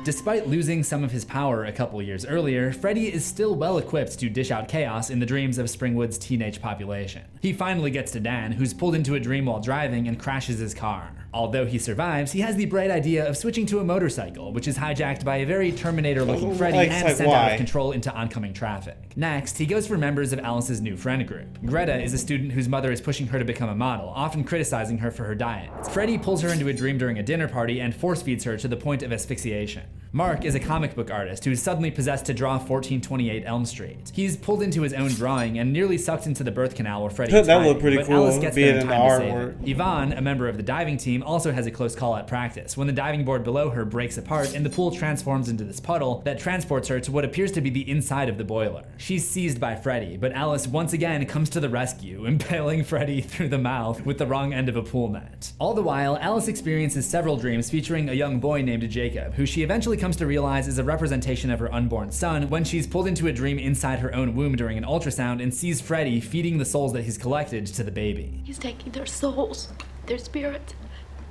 Despite losing some of his power a couple years earlier, Freddy is still well equipped to dish out chaos in the dreams of Springwood's teenage population. He finally gets to Dan, who's pulled into a dream while driving and crashes his car. Although he survives, he has the bright idea of switching to a motorcycle, which is hijacked by a very Terminator-looking Freddy and sent out of control into oncoming traffic. Next, he goes for members of Alice's new friend group. Greta is a student whose mother is pushing her to become a model, often criticizing her for her diet. Freddy pulls her into a dream during a dinner party and force-feeds her to the point of asphyxiation. Mark is a comic book artist who is suddenly possessed to draw 1428 Elm Street. He's pulled into his own drawing and nearly sucked into the birth canal where Freddy is That hiding, looked pretty but cool, Alice gets there in being time to in the save artwork. him. Yvonne, a member of the diving team, also has a close call at practice when the diving board below her breaks apart and the pool transforms into this puddle that transports her to what appears to be the inside of the boiler. She's seized by Freddy, but Alice once again comes to the rescue, impaling Freddy through the mouth with the wrong end of a pool net. All the while, Alice experiences several dreams featuring a young boy named Jacob, who she eventually comes to realize is a representation of her unborn son when she's pulled into a dream inside her own womb during an ultrasound and sees Freddy feeding the souls that he's collected to the baby. He's taking their souls, their spirit,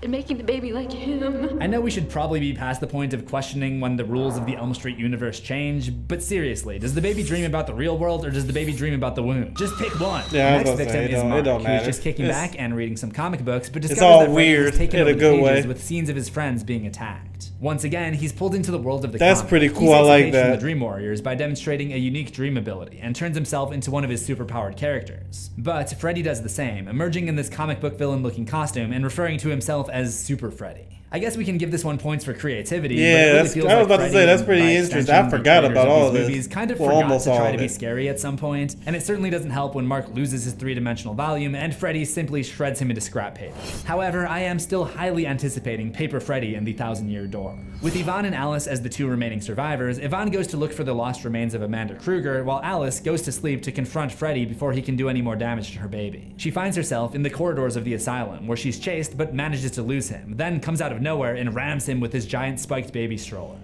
and making the baby like him. I know we should probably be past the point of questioning when the rules of the Elm Street universe change, but seriously, does the baby dream about the real world or does the baby dream about the womb? Just pick one. Yeah, the next victim is Mark, who's just kicking back and reading some comic books, but discovers all that Freddy weird has taken in a over the good pages way. with scenes of his friends being attacked. Once again, he's pulled into the world of the That's comic. pretty He cool, I takes a like page from that. the Dream Warriors by demonstrating a unique dream ability and turns himself into one of his superpowered characters. But Freddy does the same, emerging in this comic book villain-looking costume and referring to himself as Super Freddy. I guess we can give this one points for creativity. Yeah, but it really that's- feels I was like about to Freddy say, that's and, pretty by interesting. extension, I forgot the creators about of all these this. movies kind of Well, forgot almost to all try of to be it. scary at some point, and it certainly doesn't help when Mark loses his three-dimensional volume and Freddy simply shreds him into scrap paper. However, I am still highly anticipating Paper Freddy and the Thousand-Year Door. With Yvonne and Alice as the two remaining survivors, Yvonne goes to look for the lost remains of Amanda Krueger, while Alice goes to sleep to confront Freddy before he can do any more damage to her baby. She finds herself in the corridors of the asylum, where she's chased but manages to lose him, then comes out of nowhere and rams him with his giant spiked baby stroller.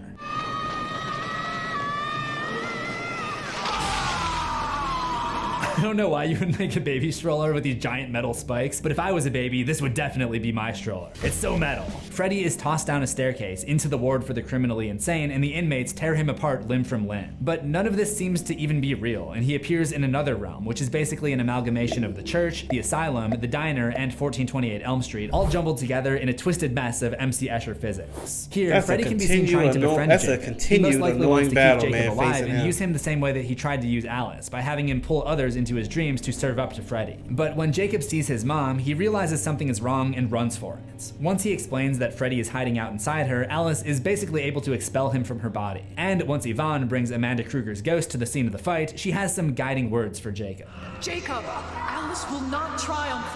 I don't know why you would make a baby stroller with these giant metal spikes, but if I was a baby, this would definitely be my stroller. It's so metal. Freddy is tossed down a staircase into the ward for the criminally insane, and the inmates tear him apart limb from limb. But none of this seems to even be real, and he appears in another realm, which is basically an amalgamation of the church, the asylum, the diner, and 1428 Elm Street, all jumbled together in a twisted mess of MC Escher physics. Here, That's Freddy can be seen trying to befriend that's a Jacob. He continued most likely annoying wants to battle, keep Jacob man, alive facing and him. use him the same way that he tried to use Alice, by having him pull others into his dreams to serve up to Freddy. But when Jacob sees his mom, he realizes something is wrong and runs for it. Once he explains that Freddy is hiding out inside her, Alice is basically able to expel him from her body. And once Yvonne brings Amanda Krueger's ghost to the scene of the fight, she has some guiding words for Jacob. Jacob, Alice will not triumph.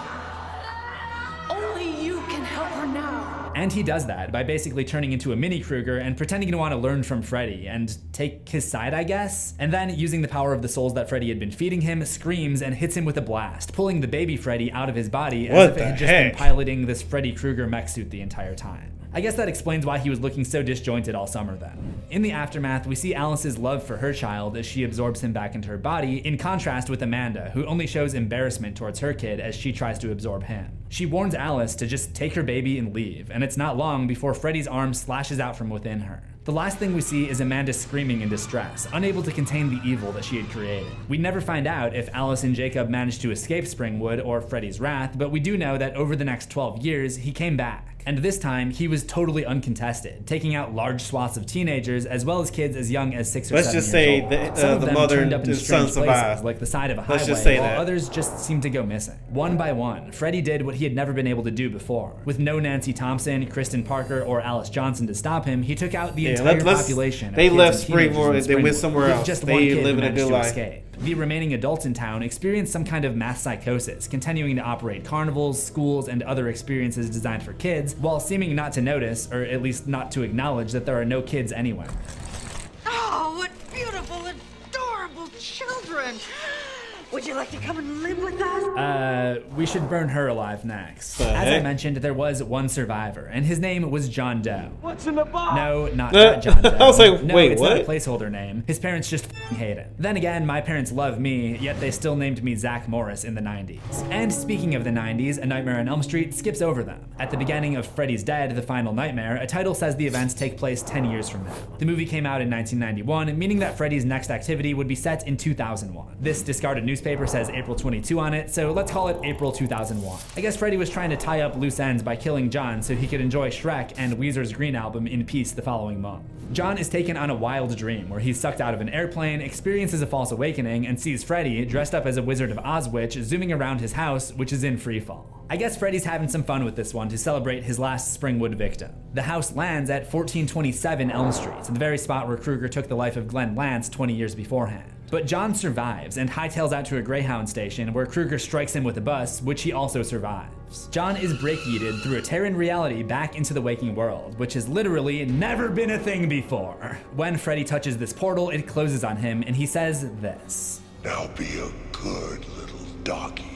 Only you can help her now. And he does that by basically turning into a mini Krueger and pretending to want to learn from Freddy and take his side, I guess? And then, using the power of the souls that Freddy had been feeding him, screams and hits him with a blast, pulling the baby Freddy out of his body as if it had just been piloting this Freddy Krueger mech suit the entire time. I guess that explains why he was looking so disjointed all summer then. In the aftermath, we see Alice's love for her child as she absorbs him back into her body, in contrast with Amanda, who only shows embarrassment towards her kid as she tries to absorb him. She warns Alice to just take her baby and leave, and it's not long before Freddy's arm slashes out from within her. The last thing we see is Amanda screaming in distress, unable to contain the evil that she had created. We never find out if Alice and Jacob managed to escape Springwood or Freddy's wrath, but we do know that over the next 12 years, he came back. And this time, he was totally uncontested, taking out large swaths of teenagers as well as kids as young as 6 or 7 years old. Let's just say Some of the them mother turned up in and strange son places, survived. like the side of a Let's highway, just say while that. others just seemed to go missing. One by one, Freddy did what he had never been able to do before. With no Nancy Thompson, Kristen Parker, or Alice Johnson to stop him, he took out the entire population. They of kids left and teenagers Springwood, in they went Springwood, somewhere with else. Just They one kid who living a managed good to life. escape. The remaining adults in town experienced some kind of mass psychosis, continuing to operate carnivals, schools, and other experiences designed for kids, while seeming not to notice, or at least not to acknowledge, that there are no kids anywhere. Oh, what beautiful, adorable children! Would you like to come and live with us? We should burn her alive next. The As I heck? mentioned, there was one survivor, and his name was John Doe. What's in the box? No, not that John Doe. I was like, no, wait, it's what? not a placeholder name. His parents just hate him. Then again, my parents love me, yet they still named me Zach Morris in the 90s. And speaking of the 90s, A Nightmare on Elm Street skips over them. At the beginning of Freddy's Dead, The Final Nightmare, a title says the events take place 10 years from now. The movie came out in 1991, meaning that Freddy's next activity would be set in 2001. This discarded newspaper says April 22 on it, so let's call it April 2001. I guess Freddy was trying to tie up loose ends by killing John so he could enjoy Shrek and Weezer's Green album in peace the following month. John is taken on a wild dream where he's sucked out of an airplane, experiences a false awakening, and sees Freddy, dressed up as a Wizard of Oz witch, zooming around his house, which is in freefall. I guess Freddy's having some fun with this one to celebrate his last Springwood victim. The house lands at 1427 Elm Street, the very spot where Krueger took the life of Glenn Lance 20 years beforehand. But John survives and hightails out to a Greyhound station where Krueger strikes him with a bus, which he also survives. John is break-yeeted through a tear in reality back into the waking world, which has literally never been a thing before. When Freddy touches this portal, it closes on him and he says this. Now be a good little doggy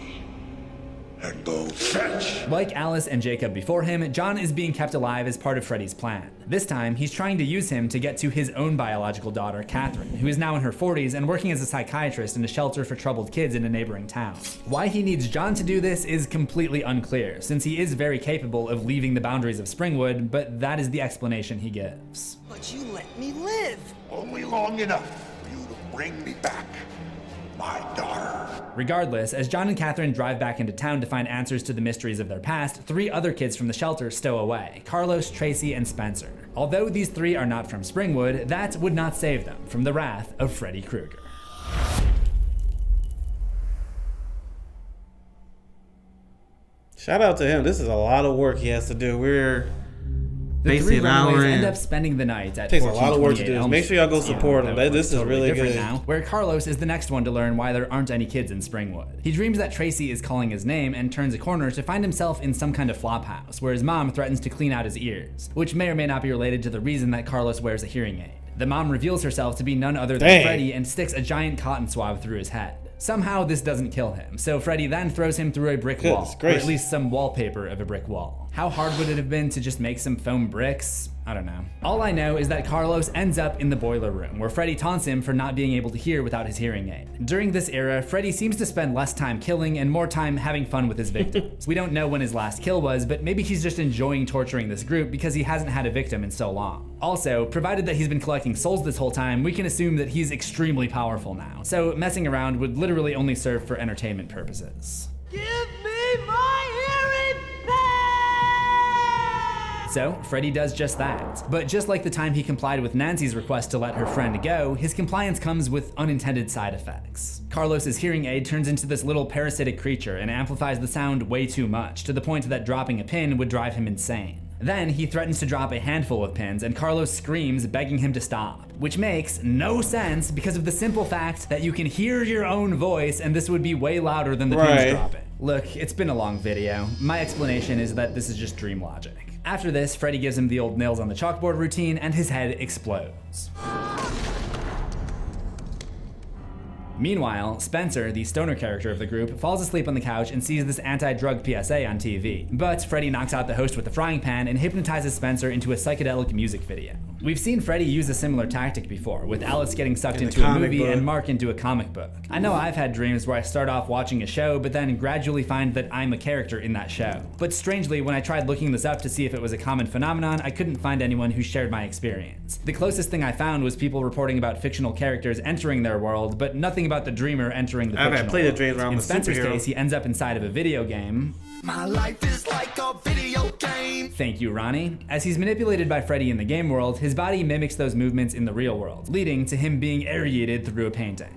and go fetch. Like Alice and Jacob before him, John is being kept alive as part of Freddy's plan. This time, he's trying to use him to get to his own biological daughter, Catherine, who is now in her 40s and working as a psychiatrist in a shelter for troubled kids in a neighboring town. Why he needs John to do this is completely unclear, since he is very capable of leaving the boundaries of Springwood, but that is the explanation he gives. But you let me live. Only long enough for you to bring me back my daughter. Regardless, as John and Catherine drive back into town to find answers to the mysteries of their past, 3 other kids from the shelter stow away: Carlos, Tracy, and Spencer. Although these 3 are not from Springwood, that would not save them from the wrath of Freddy Krueger. Shout out to him. This is a lot of work he has to do. We're The basically 3 an hour runaways in. end up spending the night at Takes a lot of work to 1428 do this. Elm Make sure y'all go Street. support him. Though This is totally really different good. now, where Carlos is the next one to learn why there aren't any kids in Springwood. He dreams that Tracy is calling his name and turns a corner to find himself in some kind of flop house, where his mom threatens to clean out his ears, which may or may not be related to the reason that Carlos wears a hearing aid. The mom reveals herself to be none other than Dang. Freddy and sticks a giant cotton swab through his head. Somehow this doesn't kill him, so Freddy then throws him through a brick Goodness wall, or gracious. at least some wallpaper of a brick wall. How hard would it have been to just make some foam bricks? I don't know. All I know is that Carlos ends up in the boiler room, where Freddy taunts him for not being able to hear without his hearing aid. During this era, Freddy seems to spend less time killing and more time having fun with his victims. We don't know when his last kill was, but maybe he's just enjoying torturing this group because he hasn't had a victim in so long. Also, provided that he's been collecting souls this whole time, we can assume that he's extremely powerful now, so messing around would literally only serve for entertainment purposes. Give me my hearing So, Freddy does just that. But just like the time he complied with Nancy's request to let her friend go, his compliance comes with unintended side effects. Carlos's hearing aid turns into this little parasitic creature and amplifies the sound way too much, to the point that dropping a pin would drive him insane. Then he threatens to drop a handful of pins, and Carlos screams, begging him to stop. Which makes no sense because of the simple fact that you can hear your own voice, and this would be way louder than the pins dropping. Look, it's been a long video. My explanation is that this is just dream logic. After this, Freddy gives him the old nails on the chalkboard routine, and his head explodes. Meanwhile, Spencer, the stoner character of the group, falls asleep on the couch and sees this anti-drug PSA on TV. But Freddy knocks out the host with a frying pan and hypnotizes Spencer into a psychedelic music video. We've seen Freddy use a similar tactic before, with Alice getting sucked into a movie and Mark into a comic book. I know I've had dreams where I start off watching a show, but then gradually find that I'm a character in that show. But strangely, when I tried looking this up to see if it was a common phenomenon, I couldn't find anyone who shared my experience. The closest thing I found was people reporting about fictional characters entering their world, but nothing about the dreamer entering the fictional I've played a dream where I'm In a Spencer's superhero. case, he ends up inside of a video game. My life is like a video game. Thank you, Ronnie. As he's manipulated by Freddy in the game world, his body mimics those movements in the real world, leading to him being aerated through a painting.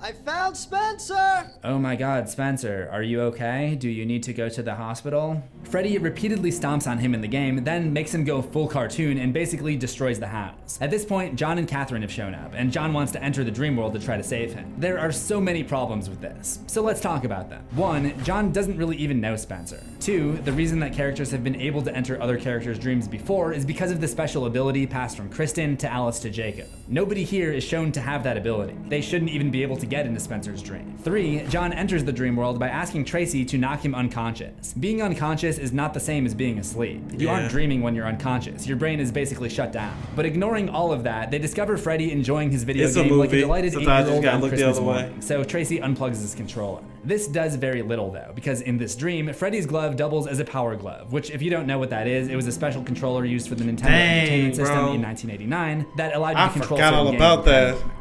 I found Child Spencer! Oh my god, Spencer, are you okay? Do you need to go to the hospital? Freddy repeatedly stomps on him in the game, then makes him go full cartoon and basically destroys the house. At this point, John and Catherine have shown up, and John wants to enter the dream world to try to save him. There are so many problems with this, so let's talk about them. 1, John doesn't really even know Spencer. 2, the reason that characters have been able to enter other characters' dreams before is because of the special ability passed from Kristen to Alice to Jacob. Nobody here is shown to have that ability. They shouldn't even be able to get into Spencer's dream. 3, John enters the dream world by asking Tracy to knock him unconscious. Being unconscious is not the same as being asleep. You aren't dreaming when you're unconscious. Your brain is basically shut down. But ignoring all of that, they discover Freddy enjoying his video game like a delighted 8-year-old on Christmas morning. So Tracy unplugs his controller. This does very little though, because in this dream, Freddy's glove doubles as a power glove, which if you don't know what that is, it was a special controller used for the Nintendo Entertainment System in 1989 that allowed you to control certain games.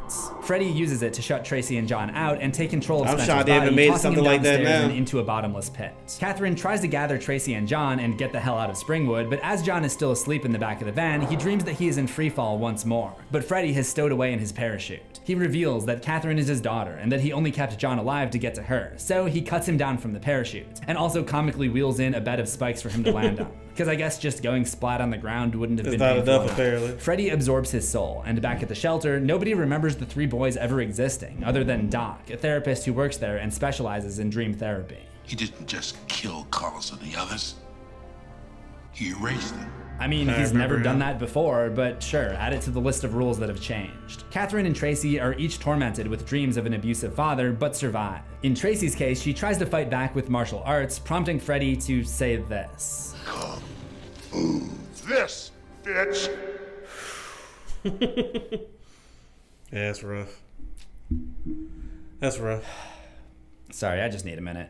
Freddy uses it to shut Tracy and John out and take control of Spencer's body, tossing him downstairs and into a bottomless pit. Catherine tries to gather Tracy and John and get the hell out of Springwood, but as John is still asleep in the back of the van, he dreams that he is in free fall once more. But Freddy has stowed away in his parachute. He reveals that Catherine is his daughter and that he only kept John alive to get to her, so he cuts him down from the parachute, and also comically wheels in a bed of spikes for him to land on. Because I guess just going splat on the ground wouldn't have been painful enough. Apparently. Freddy absorbs his soul, and back at the shelter, nobody remembers the 3 boys ever existing, other than Doc, a therapist who works there and specializes in dream therapy. He didn't just kill Carlos and the others. He erased them. I mean, he's never done that before, but sure, add it to the list of rules that have changed. Catherine and Tracy are each tormented with dreams of an abusive father, but survive. In Tracy's case, she tries to fight back with martial arts, prompting Freddy to say this. Kung Fu this, bitch! Yeah, that's rough. That's rough. Sorry, I just need a minute.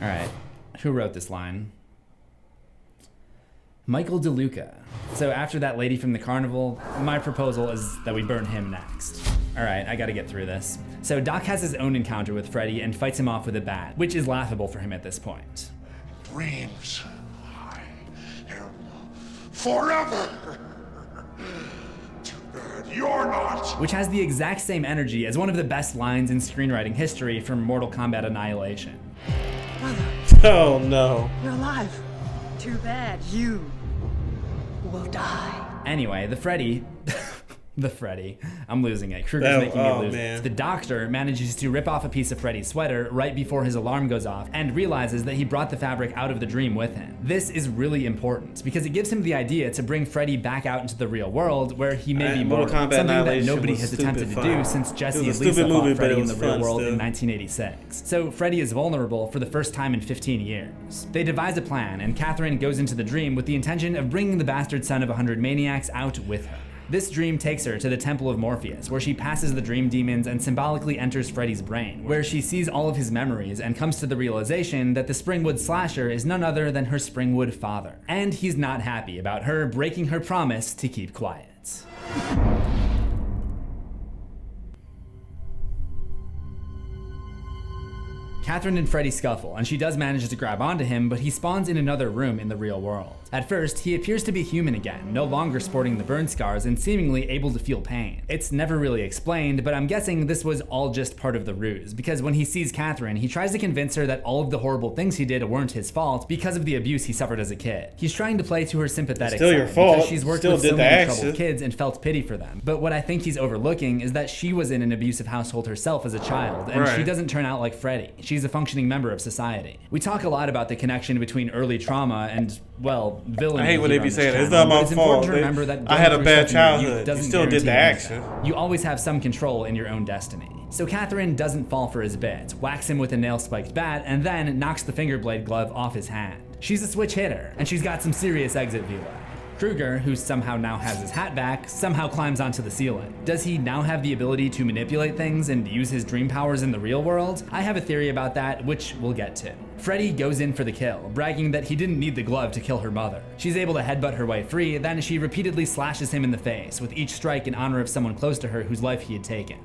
All right. Who wrote this line? Michael DeLuca. So after that lady from the carnival, my proposal is that we burn him next. All right, I gotta get through this. So Doc has his own encounter with Freddy and fights him off with a bat, which is laughable for him at this point. Dreams. Forever. Too bad you're not. Which has the exact same energy as one of the best lines in screenwriting history from Mortal Kombat Annihilation. Brother. Oh no. You're alive. Too bad you will die. Anyway, the Freddy, I'm losing it. Krueger's making me lose it. The doctor manages to rip off a piece of Freddy's sweater right before his alarm goes off and realizes that he brought the fabric out of the dream with him. This is really important because it gives him the idea to bring Freddy back out into the real world where he may be mortal, something that nobody has attempted to do since Jesse and Lisa fought Freddy in the real world in 1986. So Freddy is vulnerable for the first time in 15 years. They devise a plan and Catherine goes into the dream with the intention of bringing the bastard son of 100 maniacs out with her. This dream takes her to the Temple of Morpheus, where she passes the dream demons and symbolically enters Freddy's brain, where she sees all of his memories and comes to the realization that the Springwood slasher is none other than her Springwood father. And he's not happy about her breaking her promise to keep quiet. Catherine and Freddy scuffle, and she does manage to grab onto him, but he spawns in another room in the real world. At first, he appears to be human again, no longer sporting the burn scars and seemingly able to feel pain. It's never really explained, but I'm guessing this was all just part of the ruse, because when he sees Catherine, he tries to convince her that all of the horrible things he did weren't his fault because of the abuse he suffered as a kid. He's trying to play to her sympathetic side your fault. Because she's worked with so many troubled kids and felt pity for them. But what I think he's overlooking is that she was in an abusive household herself as a child, and she doesn't turn out like Freddy. She's a functioning member of society. We talk a lot about the connection between early trauma and, well, villainy. I hate when they be saying it's not my fault. I had a bad childhood. You still did the action. You always have some control in your own destiny. So Catherine doesn't fall for his bit, whacks him with a nail-spiked bat, and then knocks the finger blade glove off his hand. She's a switch hitter, and she's got some serious exit velo. Krueger, who somehow now has his hat back, somehow climbs onto the ceiling. Does he now have the ability to manipulate things and use his dream powers in the real world? I have a theory about that, which we'll get to. Freddy goes in for the kill, bragging that he didn't need the glove to kill her mother. She's able to headbutt her way free, then she repeatedly slashes him in the face, with each strike in honor of someone close to her whose life he had taken.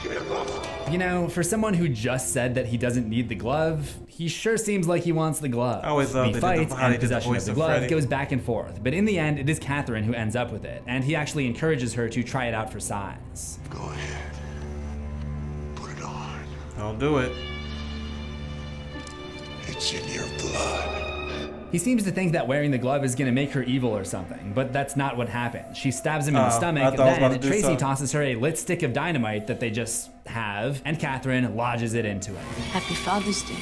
Give me the glove. You know, for someone who just said that he doesn't need the glove, he sure seems like he wants the glove. I always love the fight how they and did the possession voice of the of glove Freddy. goes back and forth, but in the end, it is Catherine who ends up with it, and he actually encourages her to try it out for size. Go ahead. Put it on. Don't do it. It's in your blood. He seems to think that wearing the glove is going to make her evil or something, but that's not what happens. She stabs him in the stomach, then Tracy tosses her a lit stick of dynamite that they just have, and Catherine lodges it into it. Happy Father's Day.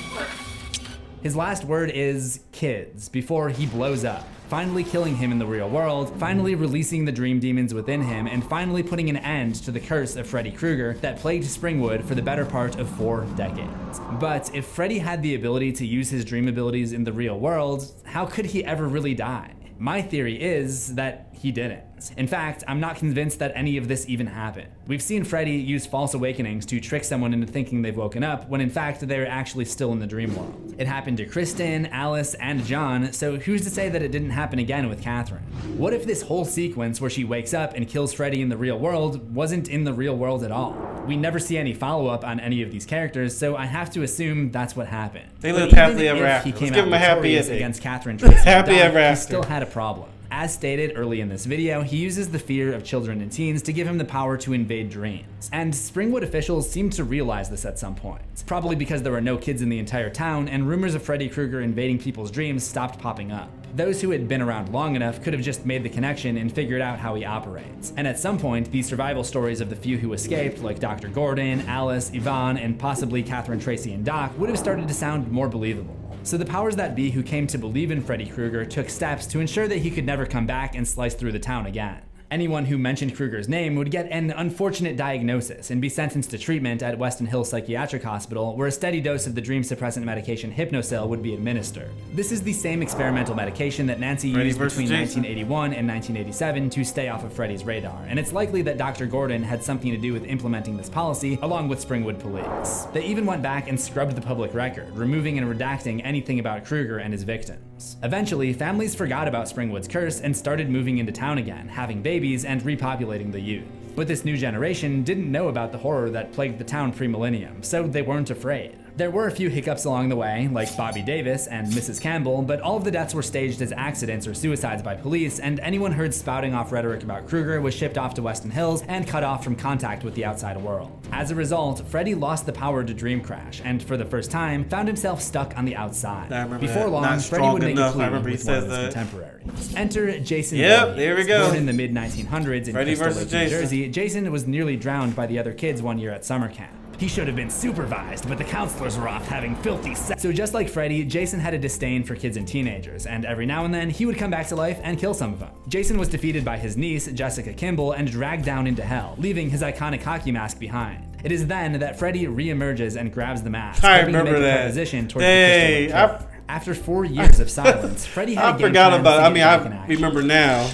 His last word is kids before he blows up, finally killing him in the real world, finally releasing the dream demons within him, and finally putting an end to the curse of Freddy Krueger that plagued Springwood for the better part of 4 decades. But if Freddy had the ability to use his dream abilities in the real world, how could he ever really die? My theory is that he didn't. In fact, I'm not convinced that any of this even happened. We've seen Freddy use false awakenings to trick someone into thinking they've woken up when in fact they're actually still in the dream world. It happened to Kristen, Alice, and John, so who's to say that it didn't happen again with Catherine? What if this whole sequence where she wakes up and kills Freddy in the real world wasn't in the real world at all? We never see any follow-up on any of these characters, so I have to assume that's what happened. They lived happily ever after. He came Let's give out him a happy victorious ending. against Catherine Tracy Happy ever he after. still had a problem. As stated early in this video, he uses the fear of children and teens to give him the power to invade dreams. And Springwood officials seem to realize this at some point. Probably because there were no kids in the entire town, and rumors of Freddy Krueger invading people's dreams stopped popping up. Those who had been around long enough could have just made the connection and figured out how he operates. And at some point, the survival stories of the few who escaped, like Dr. Gordon, Alice, Yvonne, and possibly Catherine Tracy and Doc, would have started to sound more believable. So the powers that be who came to believe in Freddy Krueger took steps to ensure that he could never come back and slice through the town again. Anyone who mentioned Krueger's name would get an unfortunate diagnosis and be sentenced to treatment at Weston Hill Psychiatric Hospital, where a steady dose of the dream suppressant medication Hypnocil would be administered. This is the same experimental medication that Nancy used between 1981 and 1987 to stay off of Freddy's radar, and it's likely that Dr. Gordon had something to do with implementing this policy along with Springwood Police. They even went back and scrubbed the public record, removing and redacting anything about Krueger and his victims. Eventually, families forgot about Springwood's curse and started moving into town again, having babies and repopulating the youth. But this new generation didn't know about the horror that plagued the town pre-millennium, so they weren't afraid. There were a few hiccups along the way, like Bobby Davis and Mrs. Campbell, but all of the deaths were staged as accidents or suicides by police, and anyone heard spouting off rhetoric about Krueger was shipped off to Weston Hills and cut off from contact with the outside world. As a result, Freddy lost the power to dream crash, and for the first time, found himself stuck on the outside. Before long, Freddy would make a plea with one of his contemporaries. Enter Jason. Yep, there we go. Born in the mid-1900s in Freddy Crystal versus Lake, New Jason. Jersey, Jason was nearly drowned by the other kids one year at summer camp. He should have been supervised, but the counselors were off having filthy sex. So just like Freddy, Jason had a disdain for kids and teenagers, and every now and then he would come back to life and kill some of them. Jason was defeated by his niece, Jessica Kimball, and dragged down into hell, leaving his iconic hockey mask behind. It is then that Freddy re-emerges and grabs the mask, I hoping to remember make a that. proposition towards Dang, the Crystal Lake Killer. After 4 years of silence, Freddy had I a game forgot plan about it. to I get mean, back in I action. remember now.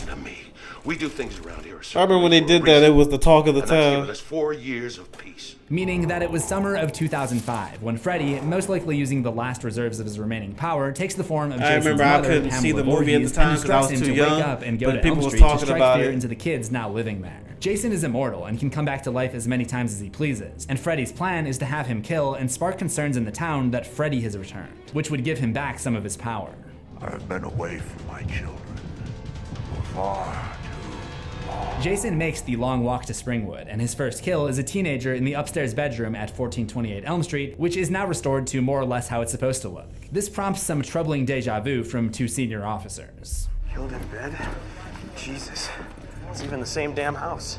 We do things around here. I remember when they did that, it was the talk of the And that's given town. us 4 years of peace. Meaning that it was summer of 2005 when Freddy, most likely using the last reserves of his remaining power, takes the form of I Jason's remember I mother, couldn't Pamela see the movie at the Voorhees, time and 'cause I was instructs him too to young, wake up and go but to people Elm was Street to talking strike about fear it. into the kids now living there. Jason is immortal and can come back to life as many times as he pleases, and Freddy's plan is to have him kill and spark concerns in the town that Freddy has returned, which would give him back some of his power. I've been away from my children for far too long. Jason makes the long walk to Springwood, and his first kill is a teenager in the upstairs bedroom at 1428 Elm Street, which is now restored to more or less how it's supposed to look. This prompts some troubling deja vu from 2 senior officers. Killed in bed? Jesus. It's even the same damn house.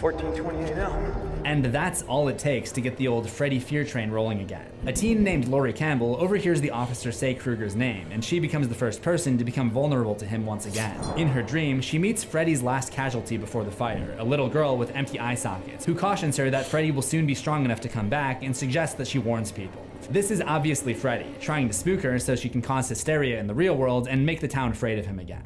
1428 Elm. And that's all it takes to get the old Freddy fear train rolling again. A teen named Lori Campbell overhears the officer say Krueger's name, and she becomes the first person to become vulnerable to him once again. In her dream, she meets Freddy's last casualty before the fire, a little girl with empty eye sockets, who cautions her that Freddy will soon be strong enough to come back and suggests that she warns people. This is obviously Freddy, trying to spook her so she can cause hysteria in the real world and make the town afraid of him again.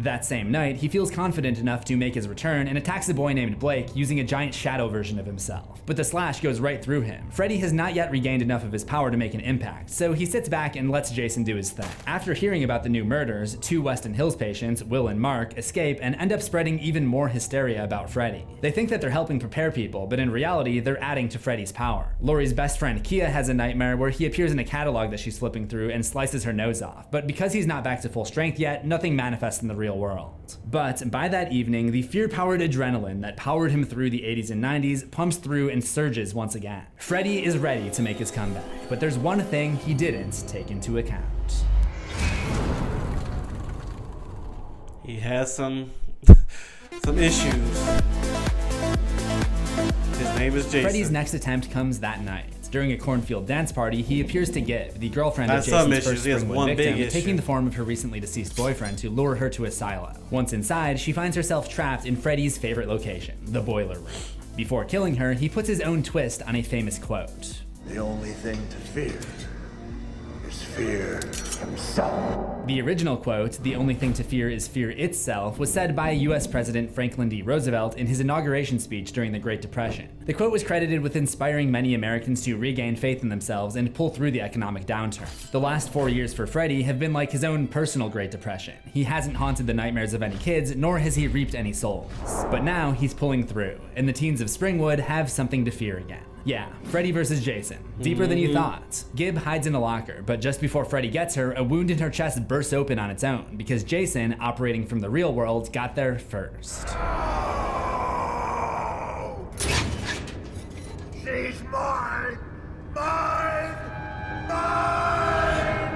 That same night, he feels confident enough to make his return and attacks a boy named Blake using a giant shadow version of himself. But the slash goes right through him. Freddy has not yet regained enough of his power to make an impact, so he sits back and lets Jason do his thing. After hearing about the new murders, 2 Weston Hills patients, Will and Mark, escape and end up spreading even more hysteria about Freddy. They think that they're helping prepare people, but in reality, they're adding to Freddy's power. Laurie's best friend Kia has a nightmare where he appears in a catalog that she's flipping through and slices her nose off, but because he's not back to full strength yet, nothing manifests in the real world. But by that evening, the fear-powered adrenaline that powered him through the 80s and 90s pumps through and surges once again. Freddy is ready to make his comeback, but there's one thing he didn't take into account. He has some issues. His name is Jason. Freddy's next attempt comes that night. During a cornfield dance party, he appears to Gib, the girlfriend of Jason's first Springwood victim, taking the form of her recently deceased boyfriend to lure her to a silo. Once inside, she finds herself trapped in Freddy's favorite location, the boiler room. Before killing her, he puts his own twist on a famous quote. The only thing to fear is fear himself. The original quote, "The only thing to fear is fear itself," was said by US President Franklin D. Roosevelt in his inauguration speech during the Great Depression. The quote was credited with inspiring many Americans to regain faith in themselves and pull through the economic downturn. The last 4 years for Freddy have been like his own personal Great Depression. He hasn't haunted the nightmares of any kids, nor has he reaped any souls. But now he's pulling through, and the teens of Springwood have something to fear again. Yeah, Freddy versus Jason. Deeper than you thought. Gib hides in a locker, but just before Freddy gets her, a wound in her chest bursts open on its own, because Jason, operating from the real world, got there first. She's mine! Mine!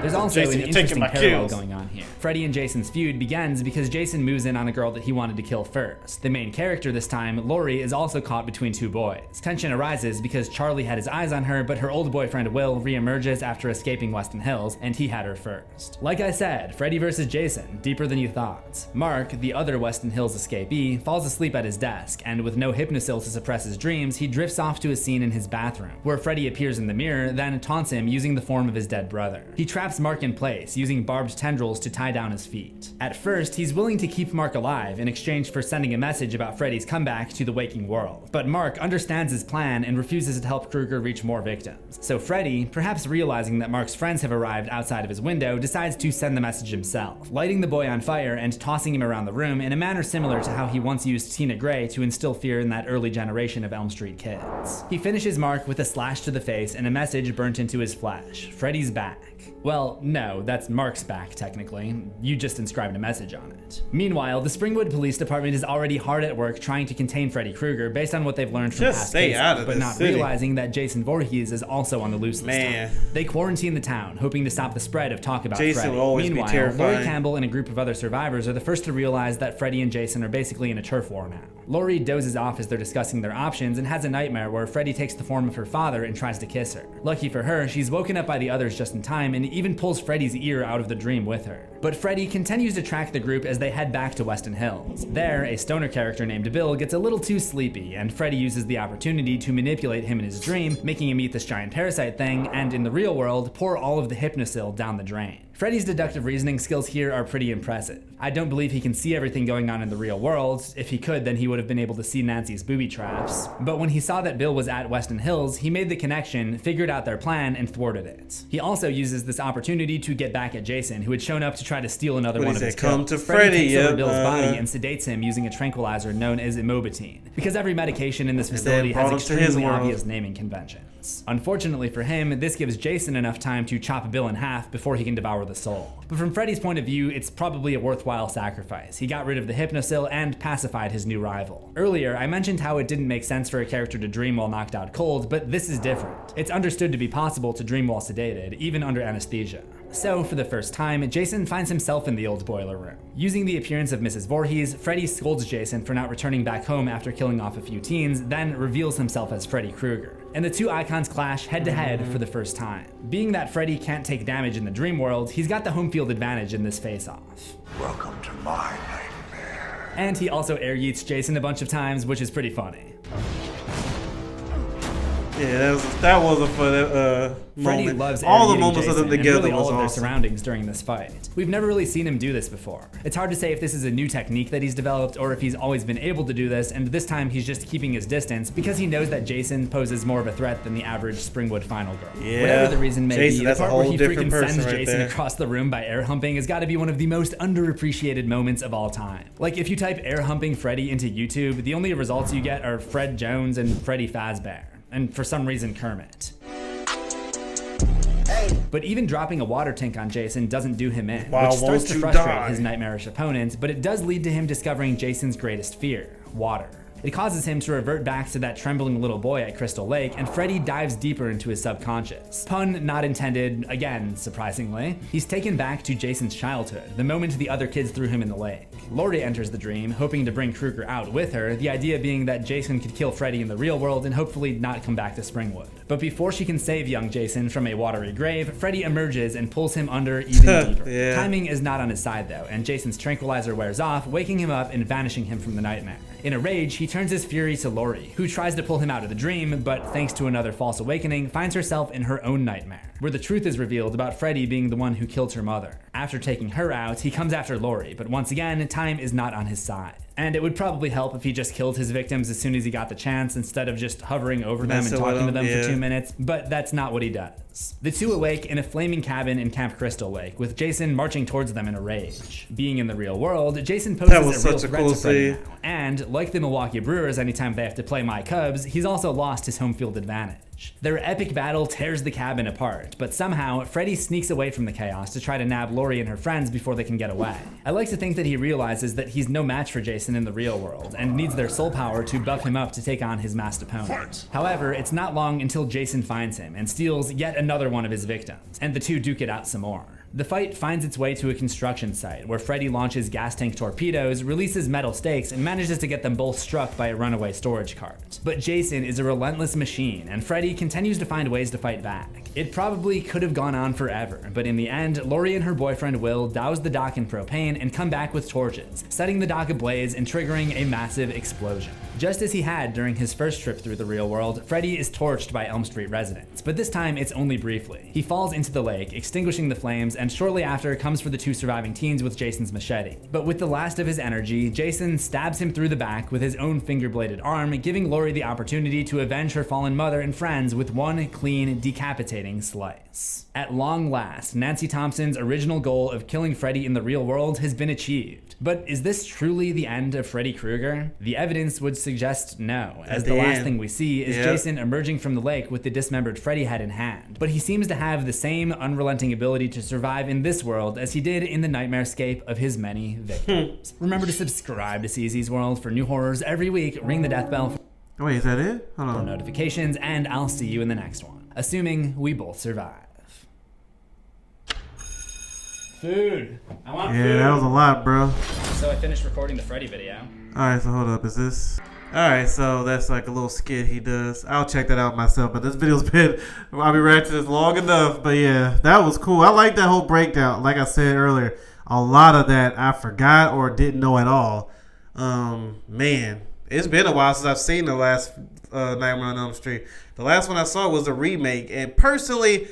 There's also Jason, an interesting parallel going on here. Freddy and Jason's feud begins because Jason moves in on a girl that he wanted to kill first. The main character this time, Laurie, is also caught between 2 boys. Tension arises because Charlie had his eyes on her, but her old boyfriend Will reemerges after escaping Weston Hills, and he had her first. Like I said, Freddy versus Jason, deeper than you thought. Mark, the other Weston Hills escapee, falls asleep at his desk, and with no hypnosil to suppress his dreams, he drifts off to a scene in his bathroom, where Freddy appears in the mirror, then taunts him using the form of his dead brother. He traps Mark in place, using barbed tendrils to tie down his feet. At first, he's willing to keep Mark alive in exchange for sending a message about Freddy's comeback to the waking world. But Mark understands his plan and refuses to help Krueger reach more victims. So Freddy, perhaps realizing that Mark's friends have arrived outside of his window, decides to send the message himself, lighting the boy on fire and tossing him around the room in a manner similar to how he once used Tina Gray to instill fear in that early generation of Elm Street kids. He finishes Mark with a slash to the face and a message burnt into his flesh. Freddy's back. Well, no, that's Mark's back, technically. You just inscribed a message on it. Meanwhile, the Springwood Police Department is already hard at work trying to contain Freddy Krueger based on what they've learned from past cases, but not realizing that Jason Voorhees is also on the loose this time. They quarantine the town, hoping to stop the spread of talk about Jason Freddy. will always Meanwhile, be terrifying. Laurie Campbell and a group of other survivors are the first to realize that Freddy and Jason are basically in a turf war now. Laurie dozes off as they're discussing their options and has a nightmare where Freddy takes the form of her father and tries to kiss her. Lucky for her, she's woken up by the others just in time and even pulls Freddy's ear out of the dream with her. But Freddy continues to track the group as they head back to Weston Hills. There, a stoner character named Bill gets a little too sleepy, and Freddy uses the opportunity to manipulate him in his dream, making him eat this giant parasite thing, and in the real world, pour all of the hypnosil down the drain. Freddy's deductive reasoning skills here are pretty impressive. I don't believe he can see everything going on in the real world. If he could, then he would have been able to see Nancy's booby traps. But when he saw that Bill was at Weston Hills, he made the connection, figured out their plan, and thwarted it. He also uses this opportunity to get back at Jason, who had shown up to try to steal another one of his kills. Freddy takes over Bill's body and sedates him using a tranquilizer known as Imobitine, because every medication in this facility has extremely obvious naming conventions. Unfortunately for him, this gives Jason enough time to chop Bill in half before he can devour the soul. But from Freddy's point of view, it's probably a worthwhile sacrifice. He got rid of the hypnosil and pacified his new rival. Earlier, I mentioned how it didn't make sense for a character to dream while knocked out cold, but this is different. It's understood to be possible to dream while sedated, even under anesthesia. So, for the first time, Jason finds himself in the old boiler room. Using the appearance of Mrs. Voorhees, Freddy scolds Jason for not returning back home after killing off a few teens, then reveals himself as Freddy Krueger. And the two icons clash head-to-head for the first time. Being that Freddy can't take damage in the dream world, he's got the home field advantage in this face-off. Welcome to my nightmare. And he also air yeets Jason a bunch of times, which is pretty funny. Yeah, that was a fun Freddy moment. loves all the irritating moments Jason of them together and really was all of their awesome. surroundings during this fight. We've never really seen him do this before. It's hard to say if this is a new technique that he's developed or if he's always been able to do this, and this time he's just keeping his distance because he knows that Jason poses more of a threat than the average Springwood final girl. Yeah. Whatever the reason may Jason, be, the that's a part where whole he different freaking person sends right Jason there. across the room by air humping has got to be one of the most underappreciated moments of all time. Like, if you type air humping Freddy into YouTube, the only results you get are Fred Jones and Freddy Fazbear, and for some reason Kermit. But even dropping a water tank on Jason doesn't do him in, Why which starts won't to you frustrate die? his nightmarish opponent, but it does lead to him discovering Jason's greatest fear, water. It causes him to revert back to that trembling little boy at Crystal Lake, and Freddy dives deeper into his subconscious. Pun not intended, again, surprisingly. He's taken back to Jason's childhood, the moment the other kids threw him in the lake. Laurie enters the dream, hoping to bring Krueger out with her, the idea being that Jason could kill Freddy in the real world and hopefully not come back to Springwood. But before she can save young Jason from a watery grave, Freddy emerges and pulls him under even deeper. Yeah. Timing is not on his side though, and Jason's tranquilizer wears off, waking him up and vanishing him from the nightmare. In a rage, he turns his fury to Laurie, who tries to pull him out of the dream, but thanks to another false awakening, finds herself in her own nightmare, where the truth is revealed about Freddy being the one who killed her mother. After taking her out, he comes after Laurie, but once again, time is not on his side. And it would probably help if he just killed his victims as soon as he got the chance, instead of just hovering over them and Messing with talking to them them, for yeah. 2 minutes, but that's not what he does. The two awake in a flaming cabin in Camp Crystal Lake, with Jason marching towards them in a rage. Being in the real world, Jason That poses was a real such a threat cool to Freddy scene. now. And, like the Milwaukee Brewers anytime they have to play my Cubs, he's also lost his home field advantage. Their epic battle tears the cabin apart, but somehow, Freddy sneaks away from the chaos to try to nab Laurie and her friends before they can get away. I like to think that he realizes that he's no match for Jason in the real world, and needs their soul power to buff him up to take on his masked opponent. However, it's not long until Jason finds him and steals yet another one of his victims, and the two duke it out some more. The fight finds its way to a construction site where Freddy launches gas tank torpedoes, releases metal stakes, and manages to get them both struck by a runaway storage cart. But Jason is a relentless machine, and Freddy continues to find ways to fight back. It probably could have gone on forever, but in the end, Laurie and her boyfriend Will douse the dock in propane and come back with torches, setting the dock ablaze and triggering a massive explosion. Just as he had during his first trip through the real world, Freddy is torched by Elm Street residents, but this time it's only briefly. He falls into the lake, extinguishing the flames, and shortly after comes for the two surviving teens with Jason's machete. But with the last of his energy, Jason stabs him through the back with his own finger-bladed arm, giving Laurie the opportunity to avenge her fallen mother and friends with one clean, decapitating slice. At long last, Nancy Thompson's original goal of killing Freddy in the real world has been achieved. But is this truly the end of Freddy Krueger? The evidence would suggest no, as the last thing we see is Jason emerging from the lake with the dismembered Freddy head in hand. But he seems to have the same unrelenting ability to survive in this world as he did in the nightmarescape of his many victims. Remember to subscribe to CZ's World for new horrors every week, ring the death bell Wait, is that it? Hold for on. notifications, and I'll see you in the next one, assuming we both survive. Food. I want food. Yeah, that was a lot, bro. So I finished recording the Freddy video. Alright, so hold up, is this? Alright, so that's like a little skit he does. I'll check that out myself, but this video's been, I'll be reacting to this long enough. But yeah, that was cool. I like that whole breakdown. Like I said earlier, a lot of that I forgot or didn't know at all. Man, it's been a while since I've seen the last Nightmare on Elm Street. The last one I saw was the remake, and personally,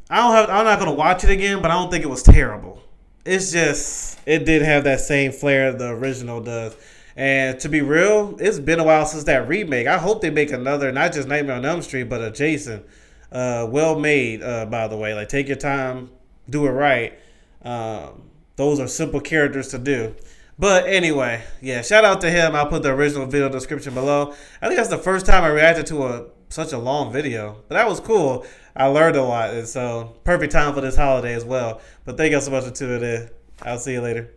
I'm not gonna watch it again, but I don't think it was terrible. It's just, it did have that same flair the original does. And to be real, it's been a while since that remake. I hope they make another, not just Nightmare on Elm Street, but a Jason. Well made, by the way. Like, take your time, do it right. Those are simple characters to do. But anyway, yeah, shout out to him. I'll put the original video description below. I think that's the first time I reacted to such a long video. But that was cool. I learned a lot. And so, perfect time for this holiday as well. But thank you so much for tuning in. I'll see you later.